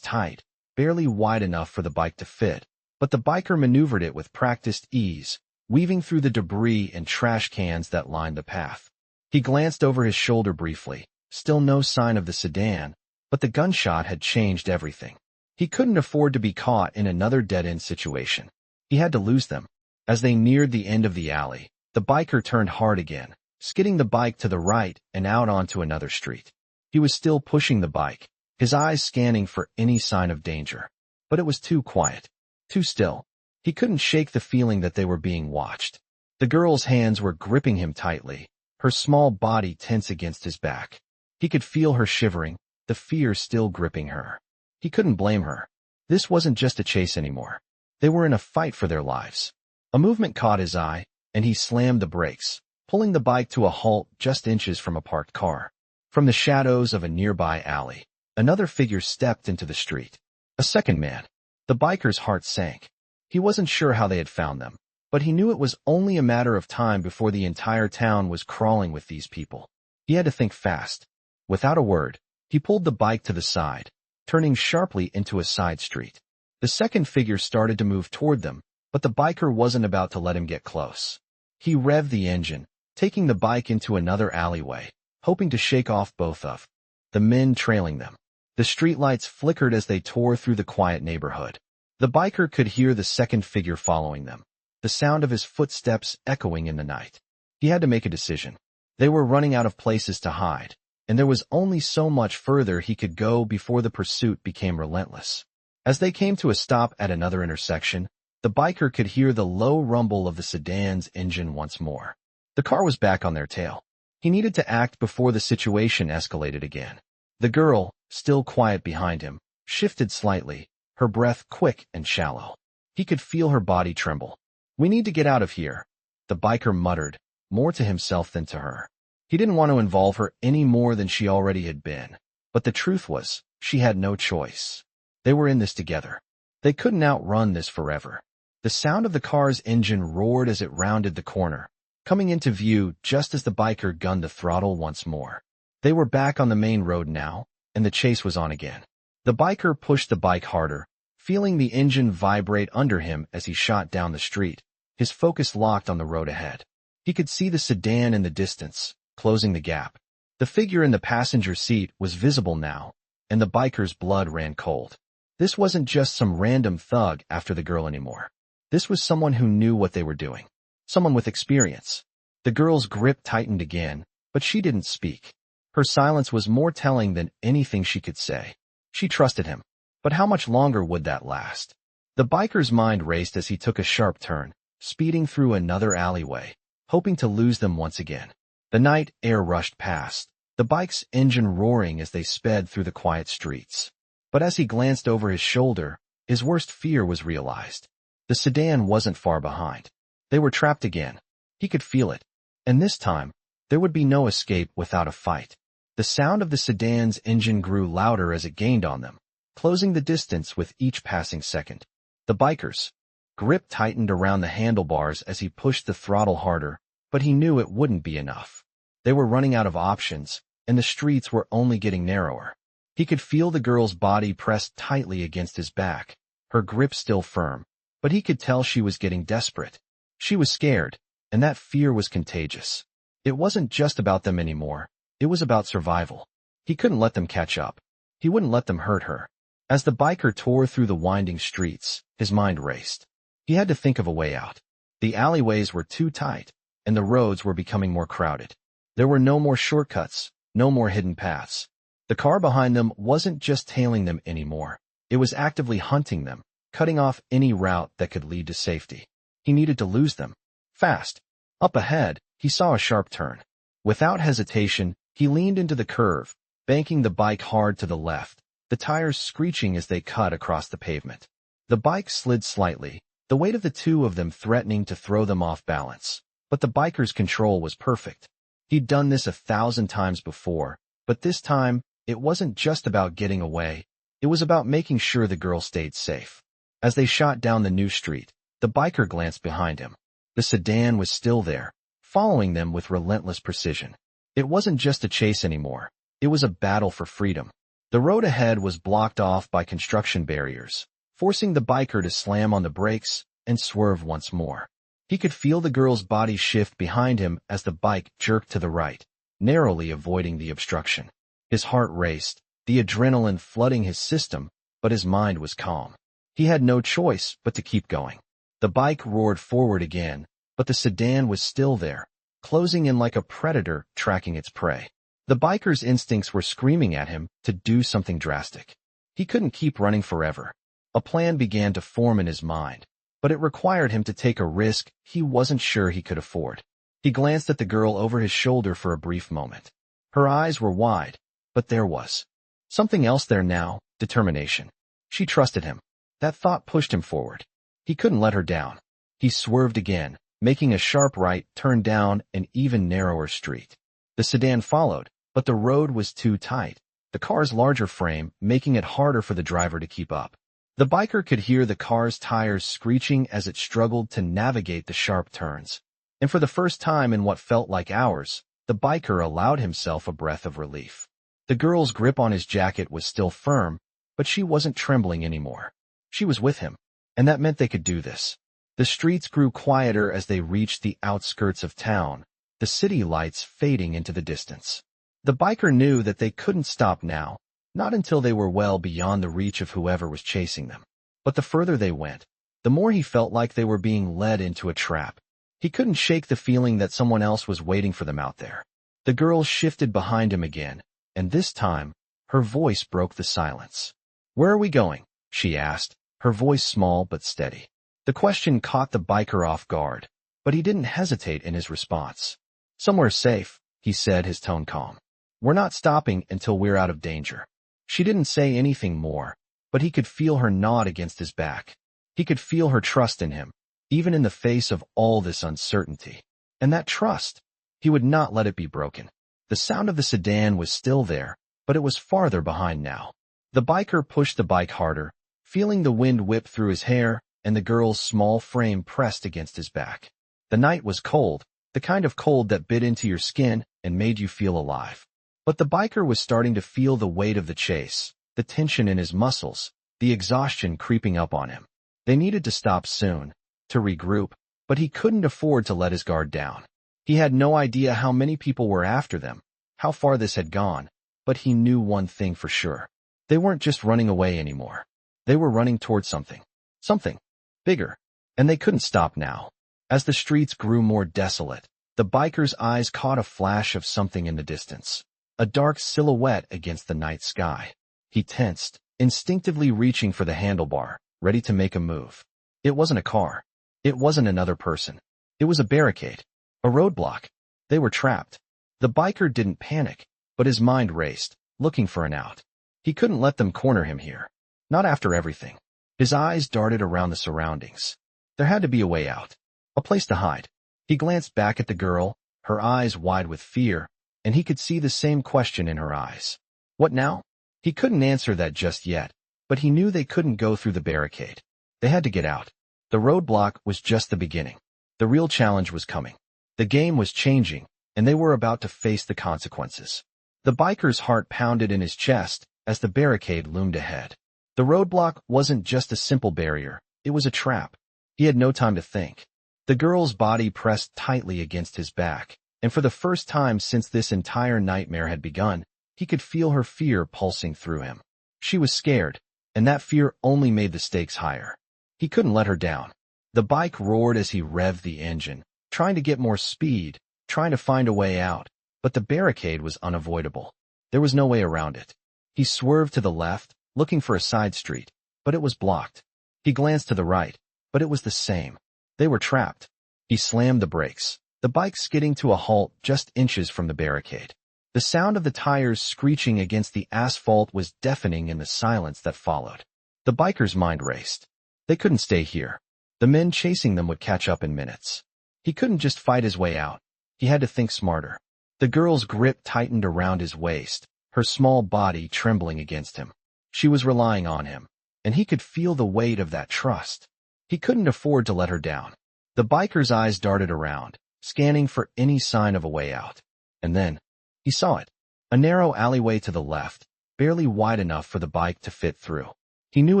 tight, barely wide enough for the bike to fit, but the biker maneuvered it with practiced ease, weaving through the debris and trash cans that lined the path. He glanced over his shoulder briefly, Still no sign of the sedan, but the gunshot had changed everything. He couldn't afford to be caught in another dead-end situation. He had to lose them. As they neared the end of the alley, the biker turned hard again, skidding the bike to the right and out onto another street. He was still pushing the bike, his eyes scanning for any sign of danger. But it was too quiet, too still. He couldn't shake the feeling that they were being watched. The girl's hands were gripping him tightly, her small body tense against his back. He could feel her shivering, the fear still gripping her. He couldn't blame her. This wasn't just a chase anymore. They were in a fight for their lives. A movement caught his eye, and he slammed the brakes, pulling the bike to a halt just inches from a parked car. From the shadows of a nearby alley, another figure stepped into the street. A second man. The biker's heart sank. He wasn't sure how they had found them, but he knew it was only a matter of time before the entire town was crawling with these people. He had to think fast. Without a word, he pulled the bike to the side, turning sharply into a side street. The second figure started to move toward them, but the biker wasn't about to let him get close. He revved the engine, taking the bike into another alleyway, hoping to shake off both of the men trailing them. The streetlights flickered as they tore through the quiet neighborhood. The biker could hear the second figure following them, the sound of his footsteps echoing in the night. He had to make a decision. They were running out of places to hide, and there was only so much further he could go before the pursuit became relentless. As they came to a stop at another intersection, the biker could hear the low rumble of the sedan's engine once more. The car was back on their tail. He needed to act before the situation escalated again. The girl, still quiet behind him, shifted slightly, her breath quick and shallow. He could feel her body tremble. "We need to get out of here," the biker muttered, more to himself than to her. He didn't want to involve her any more than she already had been, but the truth was, she had no choice. They were in this together. They couldn't outrun this forever. The sound of the car's engine roared as it rounded the corner, coming into view just as the biker gunned the throttle once more. They were back on the main road now, and the chase was on again. The biker pushed the bike harder, feeling the engine vibrate under him as he shot down the street, his focus locked on the road ahead. He could see the sedan in the distance, closing the gap. The figure in the passenger seat was visible now, and the biker's blood ran cold. This wasn't just some random thug after the girl anymore. This was someone who knew what they were doing. Someone with experience. The girl's grip tightened again, but she didn't speak. Her silence was more telling than anything she could say. She trusted him. But how much longer would that last? The biker's mind raced as he took a sharp turn, speeding through another alleyway, hoping to lose them once again. The night air rushed past, the bike's engine roaring as they sped through the quiet streets. But as he glanced over his shoulder, his worst fear was realized. The sedan wasn't far behind. They were trapped again. He could feel it. And this time, there would be no escape without a fight. The sound of the sedan's engine grew louder as it gained on them, closing the distance with each passing second. The biker's grip tightened around the handlebars as he pushed the throttle harder, but he knew it wouldn't be enough. They were running out of options, and the streets were only getting narrower. He could feel the girl's body pressed tightly against his back, her grip still firm, but he could tell she was getting desperate. She was scared, and that fear was contagious. It wasn't just about them anymore. It was about survival. He couldn't let them catch up. He wouldn't let them hurt her. As the biker tore through the winding streets, his mind raced. He had to think of a way out. The alleyways were too tight, and the roads were becoming more crowded. There were no more shortcuts, no more hidden paths. The car behind them wasn't just tailing them anymore. It was actively hunting them, cutting off any route that could lead to safety. He needed to lose them. Fast. Up ahead, he saw a sharp turn. Without hesitation, he leaned into the curve, banking the bike hard to the left, the tires screeching as they cut across the pavement. The bike slid slightly, the weight of the two of them threatening to throw them off balance. But the biker's control was perfect. He'd done this 1,000 times before, but this time, it wasn't just about getting away. It was about making sure the girl stayed safe. As they shot down the new street, the biker glanced behind him. The sedan was still there, following them with relentless precision. It wasn't just a chase anymore. It was a battle for freedom. The road ahead was blocked off by construction barriers, forcing the biker to slam on the brakes and swerve once more. He could feel the girl's body shift behind him as the bike jerked to the right, narrowly avoiding the obstruction. His heart raced, the adrenaline flooding his system, but his mind was calm. He had no choice but to keep going. The bike roared forward again, but the sedan was still there, closing in like a predator tracking its prey. The biker's instincts were screaming at him to do something drastic. He couldn't keep running forever. A plan began to form in his mind, but it required him to take a risk he wasn't sure he could afford. He glanced at the girl over his shoulder for a brief moment. Her eyes were wide, but there was something else there now, determination. She trusted him. That thought pushed him forward. He couldn't let her down. He swerved again, making a sharp right turn down an even narrower street. The sedan followed, but the road was too tight, the car's larger frame making it harder for the driver to keep up. The biker could hear the car's tires screeching as it struggled to navigate the sharp turns. And for the first time in what felt like hours, the biker allowed himself a breath of relief. The girl's grip on his jacket was still firm, but she wasn't trembling anymore. She was with him, and that meant they could do this. The streets grew quieter as they reached the outskirts of town, the city lights fading into the distance. The biker knew that they couldn't stop now, not until they were well beyond the reach of whoever was chasing them. But the further they went, the more he felt like they were being led into a trap. He couldn't shake the feeling that someone else was waiting for them out there. The girl shifted behind him again, and this time, her voice broke the silence. "Where are we going?" she asked, her voice small but steady. The question caught the biker off guard, but he didn't hesitate in his response. "Somewhere safe," he said, his tone calm. "We're not stopping until we're out of danger." She didn't say anything more, but he could feel her nod against his back. He could feel her trust in him, even in the face of all this uncertainty. And that trust, he would not let it be broken. The sound of the sedan was still there, but it was farther behind now. The biker pushed the bike harder, feeling the wind whip through his hair, and the girl's small frame pressed against his back. The night was cold, the kind of cold that bit into your skin and made you feel alive. But the biker was starting to feel the weight of the chase, the tension in his muscles, the exhaustion creeping up on him. They needed to stop soon, to regroup, but he couldn't afford to let his guard down. He had no idea how many people were after them, how far this had gone, but he knew one thing for sure. They weren't just running away anymore. They were running towards something. Something bigger. And they couldn't stop now. As the streets grew more desolate, the biker's eyes caught a flash of something in the distance. A dark silhouette against the night sky. He tensed, instinctively reaching for the handlebar, ready to make a move. It wasn't a car. It wasn't another person. It was a barricade. A roadblock. They were trapped. The biker didn't panic, but his mind raced, looking for an out. He couldn't let them corner him here. Not after everything. His eyes darted around the surroundings. There had to be a way out. A place to hide. He glanced back at the girl, her eyes wide with fear, and he could see the same question in her eyes. What now? He couldn't answer that just yet, but he knew they couldn't go through the barricade. They had to get out. The roadblock was just the beginning. The real challenge was coming. The game was changing, and they were about to face the consequences. The biker's heart pounded in his chest as the barricade loomed ahead. The roadblock wasn't just a simple barrier, it was a trap. He had no time to think. The girl's body pressed tightly against his back, and for the first time since this entire nightmare had begun, he could feel her fear pulsing through him. She was scared, and that fear only made the stakes higher. He couldn't let her down. The bike roared as he revved the engine, trying to get more speed, trying to find a way out, but the barricade was unavoidable. There was no way around it. He swerved to the left, looking for a side street, but it was blocked. He glanced to the right, but it was the same. They were trapped. He slammed the brakes, the bike skidding to a halt just inches from the barricade. The sound of the tires screeching against the asphalt was deafening in the silence that followed. The biker's mind raced. They couldn't stay here. The men chasing them would catch up in minutes. He couldn't just fight his way out. He had to think smarter. The girl's grip tightened around his waist, her small body trembling against him. She was relying on him, and he could feel the weight of that trust. He couldn't afford to let her down. The biker's eyes darted around, scanning for any sign of a way out. And then, he saw it. A narrow alleyway to the left, barely wide enough for the bike to fit through. He knew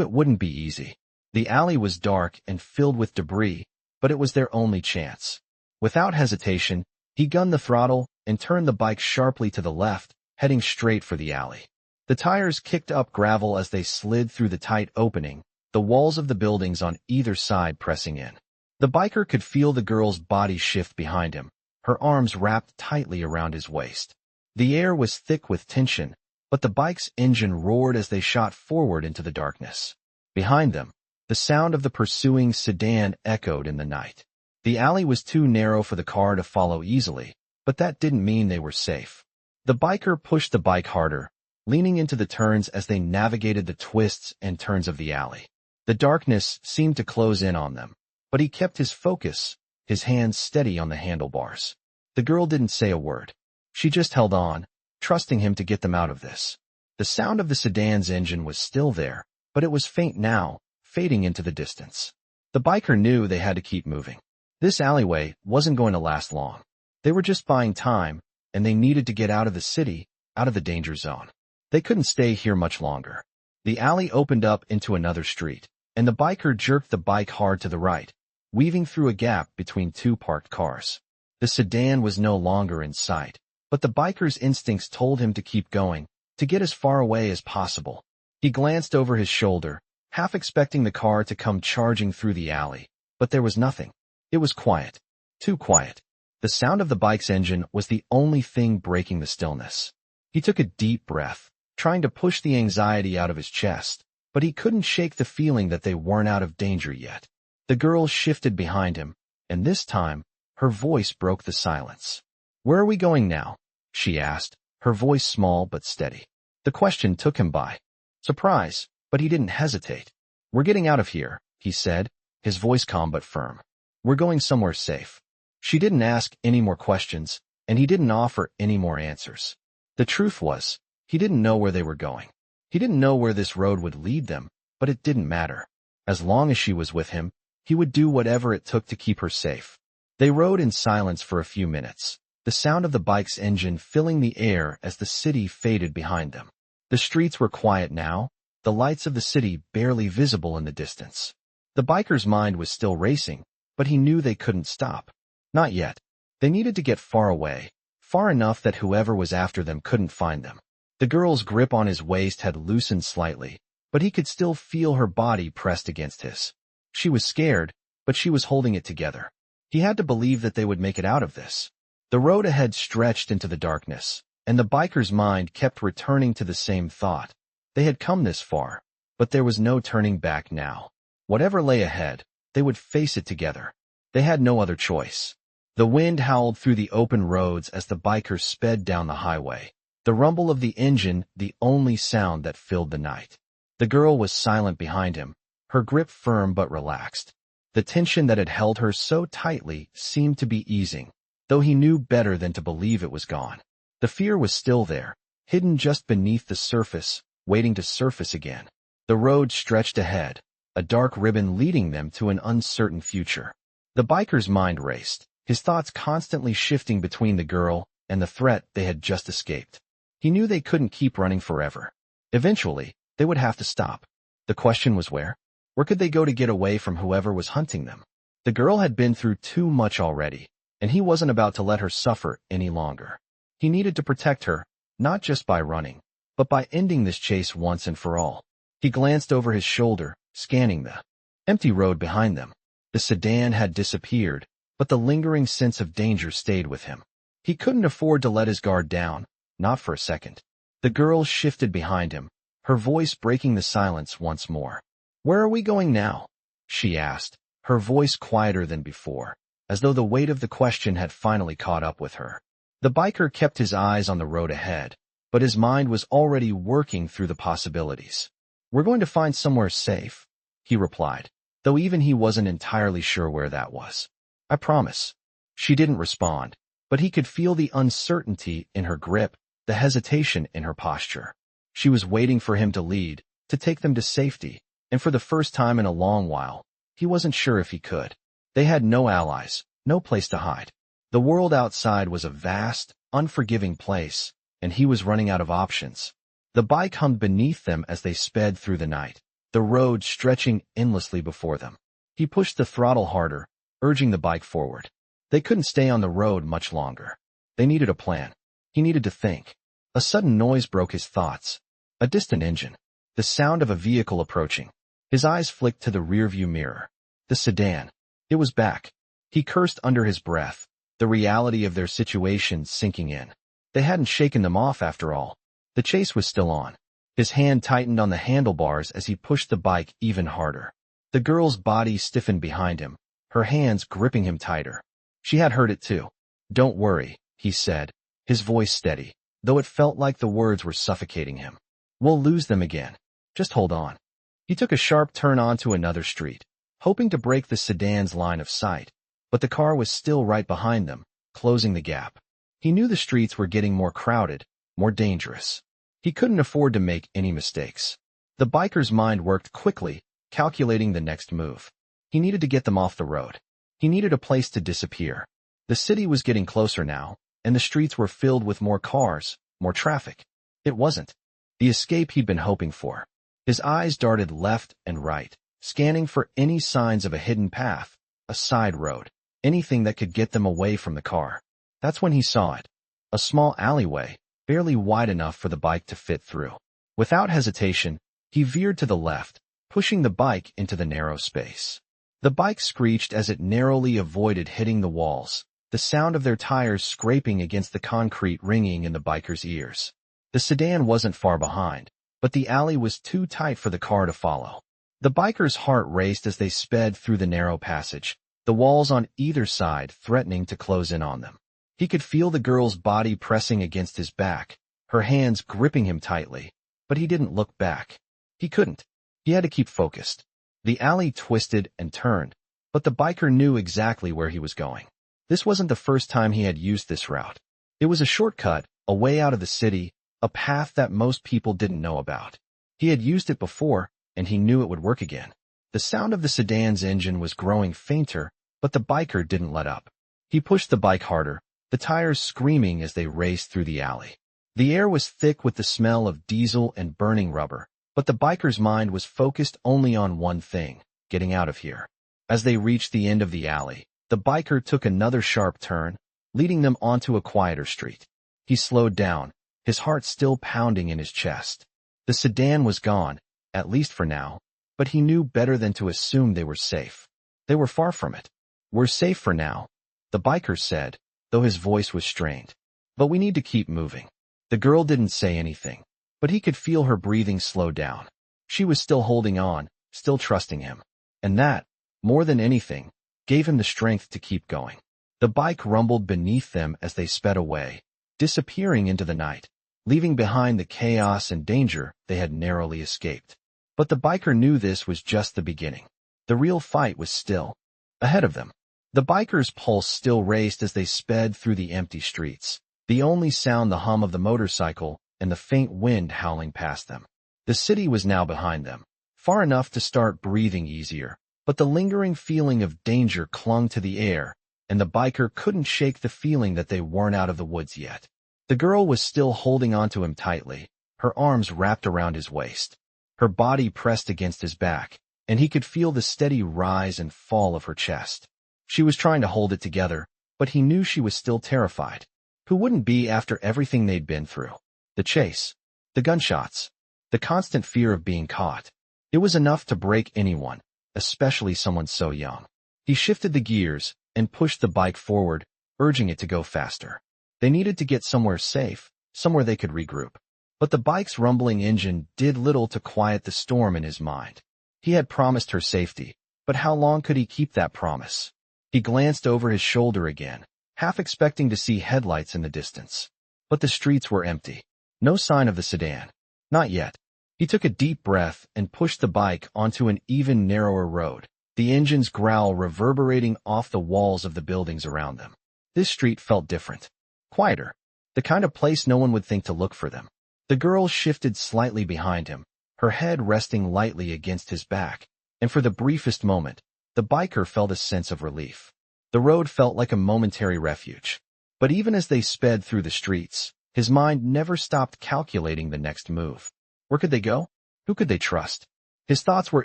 it wouldn't be easy. The alley was dark and filled with debris, but it was their only chance. Without hesitation, he gunned the throttle and turned the bike sharply to the left, heading straight for the alley. The tires kicked up gravel as they slid through the tight opening, the walls of the buildings on either side pressing in. The biker could feel the girl's body shift behind him, her arms wrapped tightly around his waist. The air was thick with tension, but the bike's engine roared as they shot forward into the darkness. Behind them, the sound of the pursuing sedan echoed in the night. The alley was too narrow for the car to follow easily, but that didn't mean they were safe. The biker pushed the bike harder, leaning into the turns as they navigated the twists and turns of the alley. The darkness seemed to close in on them, but he kept his focus, his hands steady on the handlebars. The girl didn't say a word. She just held on, trusting him to get them out of this. The sound of the sedan's engine was still there, but it was faint now, fading into the distance. The biker knew they had to keep moving. This alleyway wasn't going to last long. They were just buying time, and they needed to get out of the city, out of the danger zone. They couldn't stay here much longer. The alley opened up into another street, and the biker jerked the bike hard to the right, weaving through a gap between two parked cars. The sedan was no longer in sight, but the biker's instincts told him to keep going, to get as far away as possible. He glanced over his shoulder, half expecting the car to come charging through the alley, but there was nothing. It was quiet. Too quiet. The sound of the bike's engine was the only thing breaking the stillness. He took a deep breath, trying to push the anxiety out of his chest, but he couldn't shake the feeling that they weren't out of danger yet. The girl shifted behind him, and this time, her voice broke the silence. "Where are we going now?" she asked, her voice small but steady. The question took him by surprise, but he didn't hesitate. "We're getting out of here," he said, his voice calm but firm. "We're going somewhere safe." She didn't ask any more questions, and he didn't offer any more answers. The truth was, he didn't know where they were going. He didn't know where this road would lead them, but it didn't matter. As long as she was with him, he would do whatever it took to keep her safe. They rode in silence for a few minutes, the sound of the bike's engine filling the air as the city faded behind them. The streets were quiet now, the lights of the city barely visible in the distance. The biker's mind was still racing, but he knew they couldn't stop. Not yet. They needed to get far away, far enough that whoever was after them couldn't find them. The girl's grip on his waist had loosened slightly, but he could still feel her body pressed against his. She was scared, but she was holding it together. He had to believe that they would make it out of this. The road ahead stretched into the darkness, and the biker's mind kept returning to the same thought. They had come this far, but there was no turning back now. Whatever lay ahead, they would face it together. They had no other choice. The wind howled through the open roads as the biker sped down the highway, the rumble of the engine the only sound that filled the night. The girl was silent behind him, her grip firm but relaxed. The tension that had held her so tightly seemed to be easing, though he knew better than to believe it was gone. The fear was still there, hidden just beneath the surface, waiting to surface again. The road stretched ahead, a dark ribbon leading them to an uncertain future. The biker's mind raced, his thoughts constantly shifting between the girl and the threat they had just escaped. He knew they couldn't keep running forever. Eventually, they would have to stop. The question was where? Where could they go to get away from whoever was hunting them? The girl had been through too much already, and he wasn't about to let her suffer any longer. He needed to protect her, not just by running, but by ending this chase once and for all. He glanced over his shoulder, scanning the empty road behind them. The sedan had disappeared, but the lingering sense of danger stayed with him. He couldn't afford to let his guard down, not for a second. The girl shifted behind him, her voice breaking the silence once more. "Where are we going now?" she asked, her voice quieter than before, as though the weight of the question had finally caught up with her. The biker kept his eyes on the road ahead, but his mind was already working through the possibilities. "We're going to find somewhere safe," he replied, though even he wasn't entirely sure where that was. "I promise." She didn't respond, but he could feel the uncertainty in her grip, the hesitation in her posture. She was waiting for him to lead, to take them to safety, and for the first time in a long while, he wasn't sure if he could. They had no allies, no place to hide. The world outside was a vast, unforgiving place, and he was running out of options. The bike hummed beneath them as they sped through the night, the road stretching endlessly before them. He pushed the throttle harder, urging the bike forward. They couldn't stay on the road much longer. They needed a plan. He needed to think. A sudden noise broke his thoughts. A distant engine. The sound of a vehicle approaching. His eyes flicked to the rearview mirror. The sedan. It was back. He cursed under his breath, the reality of their situation sinking in. They hadn't shaken them off after all. The chase was still on. His hand tightened on the handlebars as he pushed the bike even harder. The girl's body stiffened behind him, her hands gripping him tighter. She had heard it too. "Don't worry," he said, his voice steady, though it felt like the words were suffocating him. "We'll lose them again. Just hold on." He took a sharp turn onto another street, hoping to break the sedan's line of sight, but the car was still right behind them, closing the gap. He knew the streets were getting more crowded, more dangerous. He couldn't afford to make any mistakes. The biker's mind worked quickly, calculating the next move. He needed to get them off the road. He needed a place to disappear. The city was getting closer now, and the streets were filled with more cars, more traffic. It wasn't the escape he'd been hoping for. His eyes darted left and right, scanning for any signs of a hidden path, a side road, anything that could get them away from the car. That's when he saw it. A small alleyway, barely wide enough for the bike to fit through. Without hesitation, he veered to the left, pushing the bike into the narrow space. The bike screeched as it narrowly avoided hitting the walls, the sound of their tires scraping against the concrete ringing in the biker's ears. The sedan wasn't far behind, but the alley was too tight for the car to follow. The biker's heart raced as they sped through the narrow passage, the walls on either side threatening to close in on them. He could feel the girl's body pressing against his back, her hands gripping him tightly, but he didn't look back. He couldn't. He had to keep focused. The alley twisted and turned, but the biker knew exactly where he was going. This wasn't the first time he had used this route. It was a shortcut, a way out of the city, a path that most people didn't know about. He had used it before, and he knew it would work again. The sound of the sedan's engine was growing fainter, but the biker didn't let up. He pushed the bike harder, the tires screaming as they raced through the alley. The air was thick with the smell of diesel and burning rubber, but the biker's mind was focused only on one thing: getting out of here. As they reached the end of the alley, the biker took another sharp turn, leading them onto a quieter street. He slowed down, his heart still pounding in his chest. The sedan was gone, at least for now, but he knew better than to assume they were safe. They were far from it. "We're safe for now," the biker said, though his voice was strained. "But we need to keep moving." The girl didn't say anything, but he could feel her breathing slow down. She was still holding on, still trusting him. And that, more than anything, gave him the strength to keep going. The bike rumbled beneath them as they sped away, disappearing into the night, leaving behind the chaos and danger they had narrowly escaped. But the biker knew this was just the beginning. The real fight was still ahead of them. The biker's pulse still raced as they sped through the empty streets, the only sound the hum of the motorcycle and the faint wind howling past them. The city was now behind them, far enough to start breathing easier, but the lingering feeling of danger clung to the air, and the biker couldn't shake the feeling that they weren't out of the woods yet. The girl was still holding onto him tightly, her arms wrapped around his waist. Her body pressed against his back, and he could feel the steady rise and fall of her chest. She was trying to hold it together, but he knew she was still terrified. Who wouldn't be after everything they'd been through? The chase, the gunshots, the constant fear of being caught. It was enough to break anyone, especially someone so young. He shifted the gears and pushed the bike forward, urging it to go faster. They needed to get somewhere safe, somewhere they could regroup. But the bike's rumbling engine did little to quiet the storm in his mind. He had promised her safety, but how long could he keep that promise? He glanced over his shoulder again, half expecting to see headlights in the distance. But the streets were empty. No sign of the sedan. Not yet. He took a deep breath and pushed the bike onto an even narrower road, the engine's growl reverberating off the walls of the buildings around them. This street felt different. Quieter. The kind of place no one would think to look for them. The girl shifted slightly behind him, her head resting lightly against his back, and for the briefest moment, the biker felt a sense of relief. The road felt like a momentary refuge. But even as they sped through the streets, his mind never stopped calculating the next move. Where could they go? Who could they trust? His thoughts were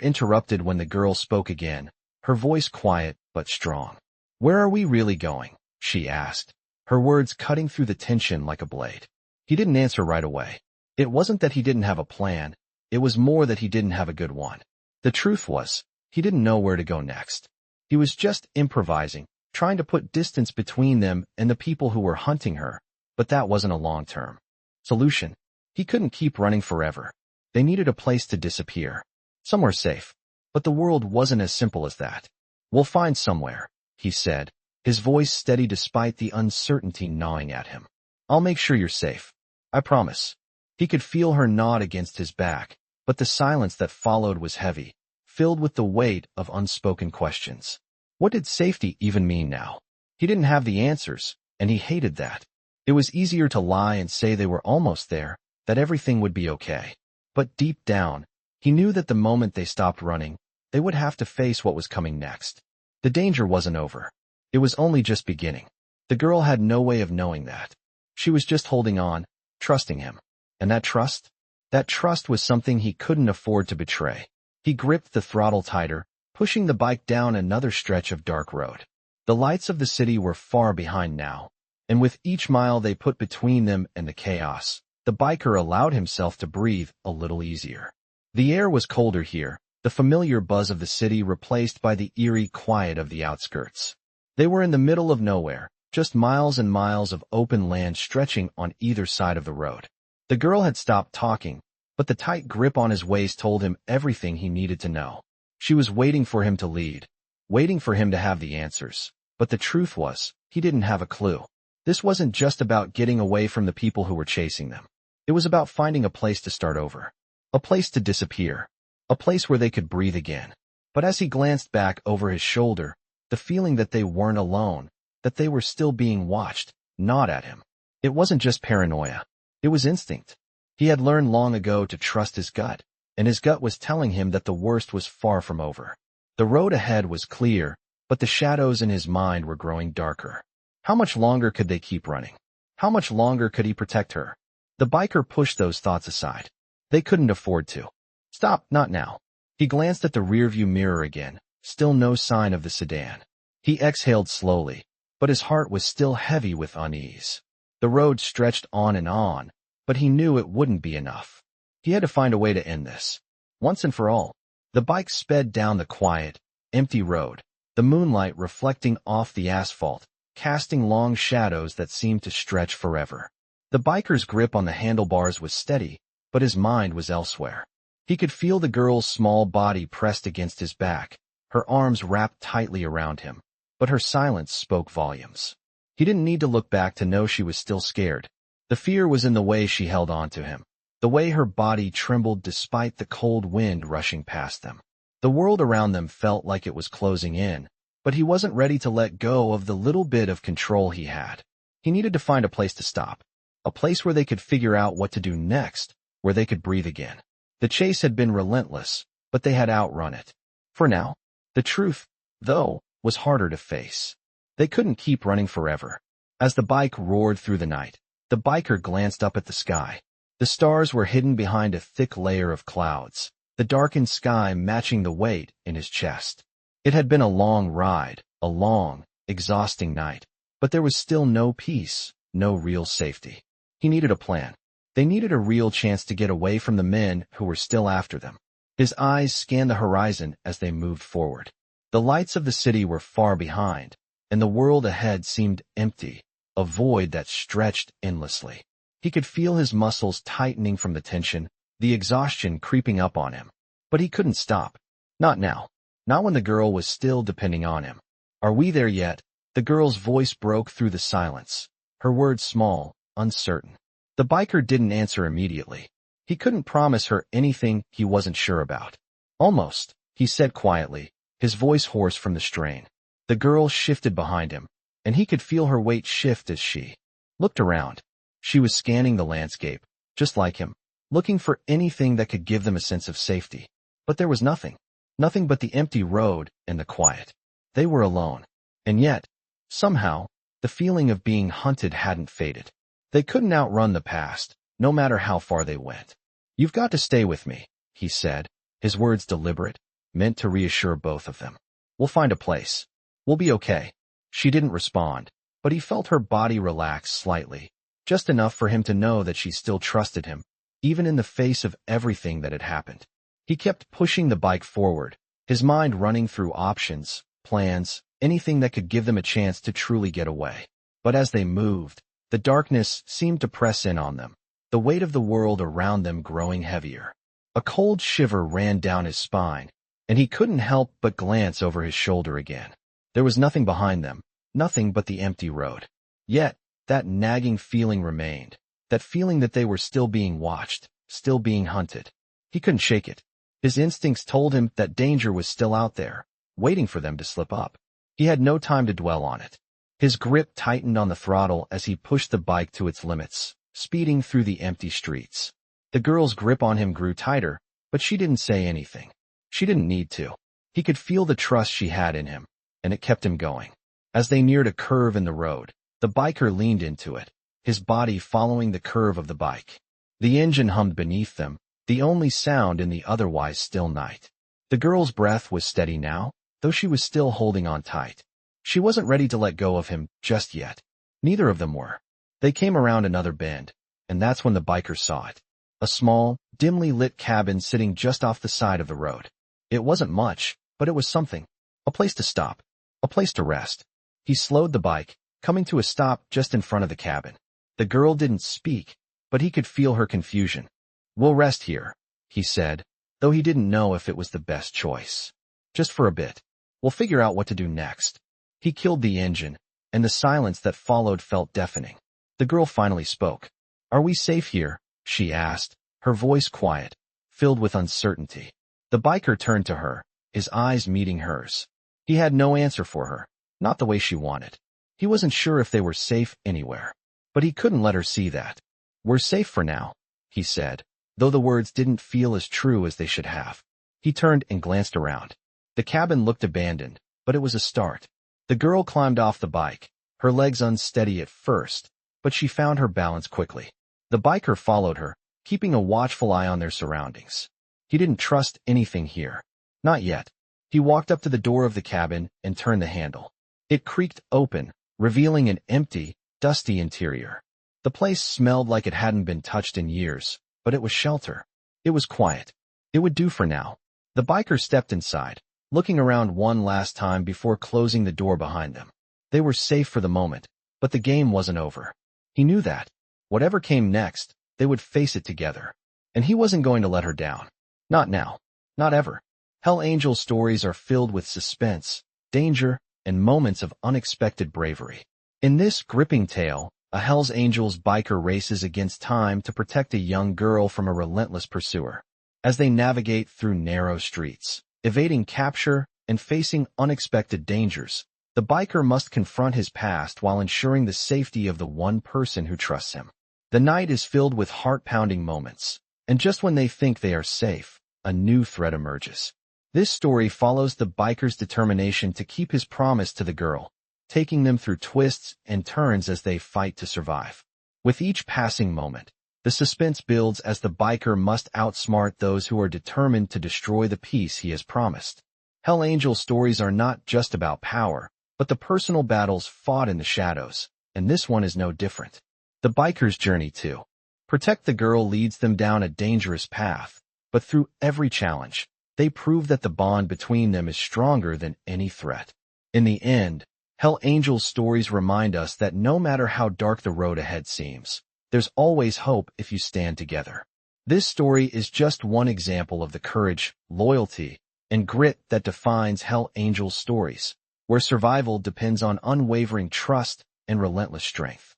interrupted when the girl spoke again, her voice quiet but strong. "Where are we really going?" she asked, her words cutting through the tension like a blade. He didn't answer right away. It wasn't that he didn't have a plan, it was more that he didn't have a good one. The truth was, he didn't know where to go next. He was just improvising, trying to put distance between them and the people who were hunting her, but that wasn't a long-term solution. He couldn't keep running forever. They needed a place to disappear. Somewhere safe. But the world wasn't as simple as that. "We'll find somewhere," he said, his voice steady despite the uncertainty gnawing at him. "I'll make sure you're safe. I promise." He could feel her nod against his back, but the silence that followed was heavy, filled with the weight of unspoken questions. What did safety even mean now? He didn't have the answers, and he hated that. It was easier to lie and say they were almost there, that everything would be okay. But deep down, he knew that the moment they stopped running, they would have to face what was coming next. The danger wasn't over. It was only just beginning. The girl had no way of knowing that. She was just holding on, trusting him. And that trust? That trust was something he couldn't afford to betray. He gripped the throttle tighter, pushing the bike down another stretch of dark road. The lights of the city were far behind now, and with each mile they put between them and the chaos, the biker allowed himself to breathe a little easier. The air was colder here, the familiar buzz of the city replaced by the eerie quiet of the outskirts. They were in the middle of nowhere, just miles and miles of open land stretching on either side of the road. The girl had stopped talking, but the tight grip on his waist told him everything he needed to know. She was waiting for him to lead, waiting for him to have the answers. But the truth was, he didn't have a clue. This wasn't just about getting away from the people who were chasing them. It was about finding a place to start over. A place to disappear. A place where they could breathe again. But as he glanced back over his shoulder, the feeling that they weren't alone, that they were still being watched, gnawed at him. It wasn't just paranoia. It was instinct. He had learned long ago to trust his gut, and his gut was telling him that the worst was far from over. The road ahead was clear, but the shadows in his mind were growing darker. How much longer could they keep running? How much longer could he protect her? The biker pushed those thoughts aside. They couldn't afford to. Stop, not now. He glanced at the rearview mirror again, still no sign of the sedan. He exhaled slowly, but his heart was still heavy with unease. The road stretched on, but he knew it wouldn't be enough. He had to find a way to end this. Once and for all. The bike sped down the quiet, empty road, the moonlight reflecting off the asphalt, casting long shadows that seemed to stretch forever. The biker's grip on the handlebars was steady, but his mind was elsewhere. He could feel the girl's small body pressed against his back, her arms wrapped tightly around him, but her silence spoke volumes. He didn't need to look back to know she was still scared. The fear was in the way she held on to him, the way her body trembled despite the cold wind rushing past them. The world around them felt like it was closing in, but he wasn't ready to let go of the little bit of control he had. He needed to find a place to stop, a place where they could figure out what to do next, where they could breathe again. The chase had been relentless, but they had outrun it. For now, the truth, though, was harder to face. They couldn't keep running forever. As the bike roared through the night, the biker glanced up at the sky. The stars were hidden behind a thick layer of clouds, the darkened sky matching the weight in his chest. It had been a long ride, a long, exhausting night, but there was still no peace, no real safety. He needed a plan. They needed a real chance to get away from the men who were still after them. His eyes scanned the horizon as they moved forward. The lights of the city were far behind, and the world ahead seemed empty, a void that stretched endlessly. He could feel his muscles tightening from the tension, the exhaustion creeping up on him. But he couldn't stop. Not now. Not when the girl was still depending on him. "Are we there yet?" The girl's voice broke through the silence, her words small, uncertain. The biker didn't answer immediately. He couldn't promise her anything he wasn't sure about. "Almost," he said quietly, his voice hoarse from the strain. The girl shifted behind him, and he could feel her weight shift as she looked around. She was scanning the landscape, just like him, looking for anything that could give them a sense of safety. But there was nothing. Nothing but the empty road and the quiet. They were alone. And yet, somehow, the feeling of being hunted hadn't faded. They couldn't outrun the past, no matter how far they went. "You've got to stay with me," he said, his words deliberate, meant to reassure both of them. "We'll find a place. We'll be okay." She didn't respond, but he felt her body relax slightly, just enough for him to know that she still trusted him, even in the face of everything that had happened. He kept pushing the bike forward, his mind running through options, plans, anything that could give them a chance to truly get away. But as they moved, the darkness seemed to press in on them, the weight of the world around them growing heavier. A cold shiver ran down his spine, and he couldn't help but glance over his shoulder again. There was nothing behind them, nothing but the empty road. Yet, that nagging feeling remained, that feeling that they were still being watched, still being hunted. He couldn't shake it. His instincts told him that danger was still out there, waiting for them to slip up. He had no time to dwell on it. His grip tightened on the throttle as he pushed the bike to its limits, speeding through the empty streets. The girl's grip on him grew tighter, but she didn't say anything. She didn't need to. He could feel the trust she had in him, and it kept him going. As they neared a curve in the road, the biker leaned into it, his body following the curve of the bike. The engine hummed beneath them, the only sound in the otherwise still night. The girl's breath was steady now, though she was still holding on tight. She wasn't ready to let go of him just yet. Neither of them were. They came around another bend, and that's when the biker saw it. A small, dimly lit cabin sitting just off the side of the road. It wasn't much, but it was something. A place to stop. A place to rest. He slowed the bike, coming to a stop just in front of the cabin. The girl didn't speak, but he could feel her confusion. "We'll rest here," he said, though he didn't know if it was the best choice. "Just for a bit. We'll figure out what to do next." He killed the engine, and the silence that followed felt deafening. The girl finally spoke. "Are we safe here?" she asked, her voice quiet, filled with uncertainty. The biker turned to her, his eyes meeting hers. He had no answer for her, not the way she wanted. He wasn't sure if they were safe anywhere, but he couldn't let her see that. "We're safe for now," he said, though the words didn't feel as true as they should have. He turned and glanced around. The cabin looked abandoned, but it was a start. The girl climbed off the bike, her legs unsteady at first, but she found her balance quickly. The biker followed her, keeping a watchful eye on their surroundings. He didn't trust anything here. Not yet. He walked up to the door of the cabin and turned the handle. It creaked open, revealing an empty, dusty interior. The place smelled like it hadn't been touched in years, but it was shelter. It was quiet. It would do for now. The biker stepped inside, looking around one last time before closing the door behind them. They were safe for the moment, but the game wasn't over. He knew that. Whatever came next, they would face it together. And he wasn't going to let her down. Not now. Not ever. Hell Angel stories are filled with suspense, danger, and moments of unexpected bravery. In this gripping tale, a Hell's Angels biker races against time to protect a young girl from a relentless pursuer. As they navigate through narrow streets, evading capture, and facing unexpected dangers, the biker must confront his past while ensuring the safety of the one person who trusts him. The night is filled with heart-pounding moments, and just when they think they are safe, a new threat emerges. This story follows the biker's determination to keep his promise to the girl, taking them through twists and turns as they fight to survive. With each passing moment, the suspense builds as the biker must outsmart those who are determined to destroy the peace he has promised. Hell Angel stories are not just about power, but the personal battles fought in the shadows, and this one is no different. The biker's journey to protect the girl leads them down a dangerous path, but through every challenge, they prove that the bond between them is stronger than any threat. In the end, Hell Angel stories remind us that no matter how dark the road ahead seems, there's always hope if you stand together. This story is just one example of the courage, loyalty, and grit that defines Hell Angel stories, where survival depends on unwavering trust and relentless strength.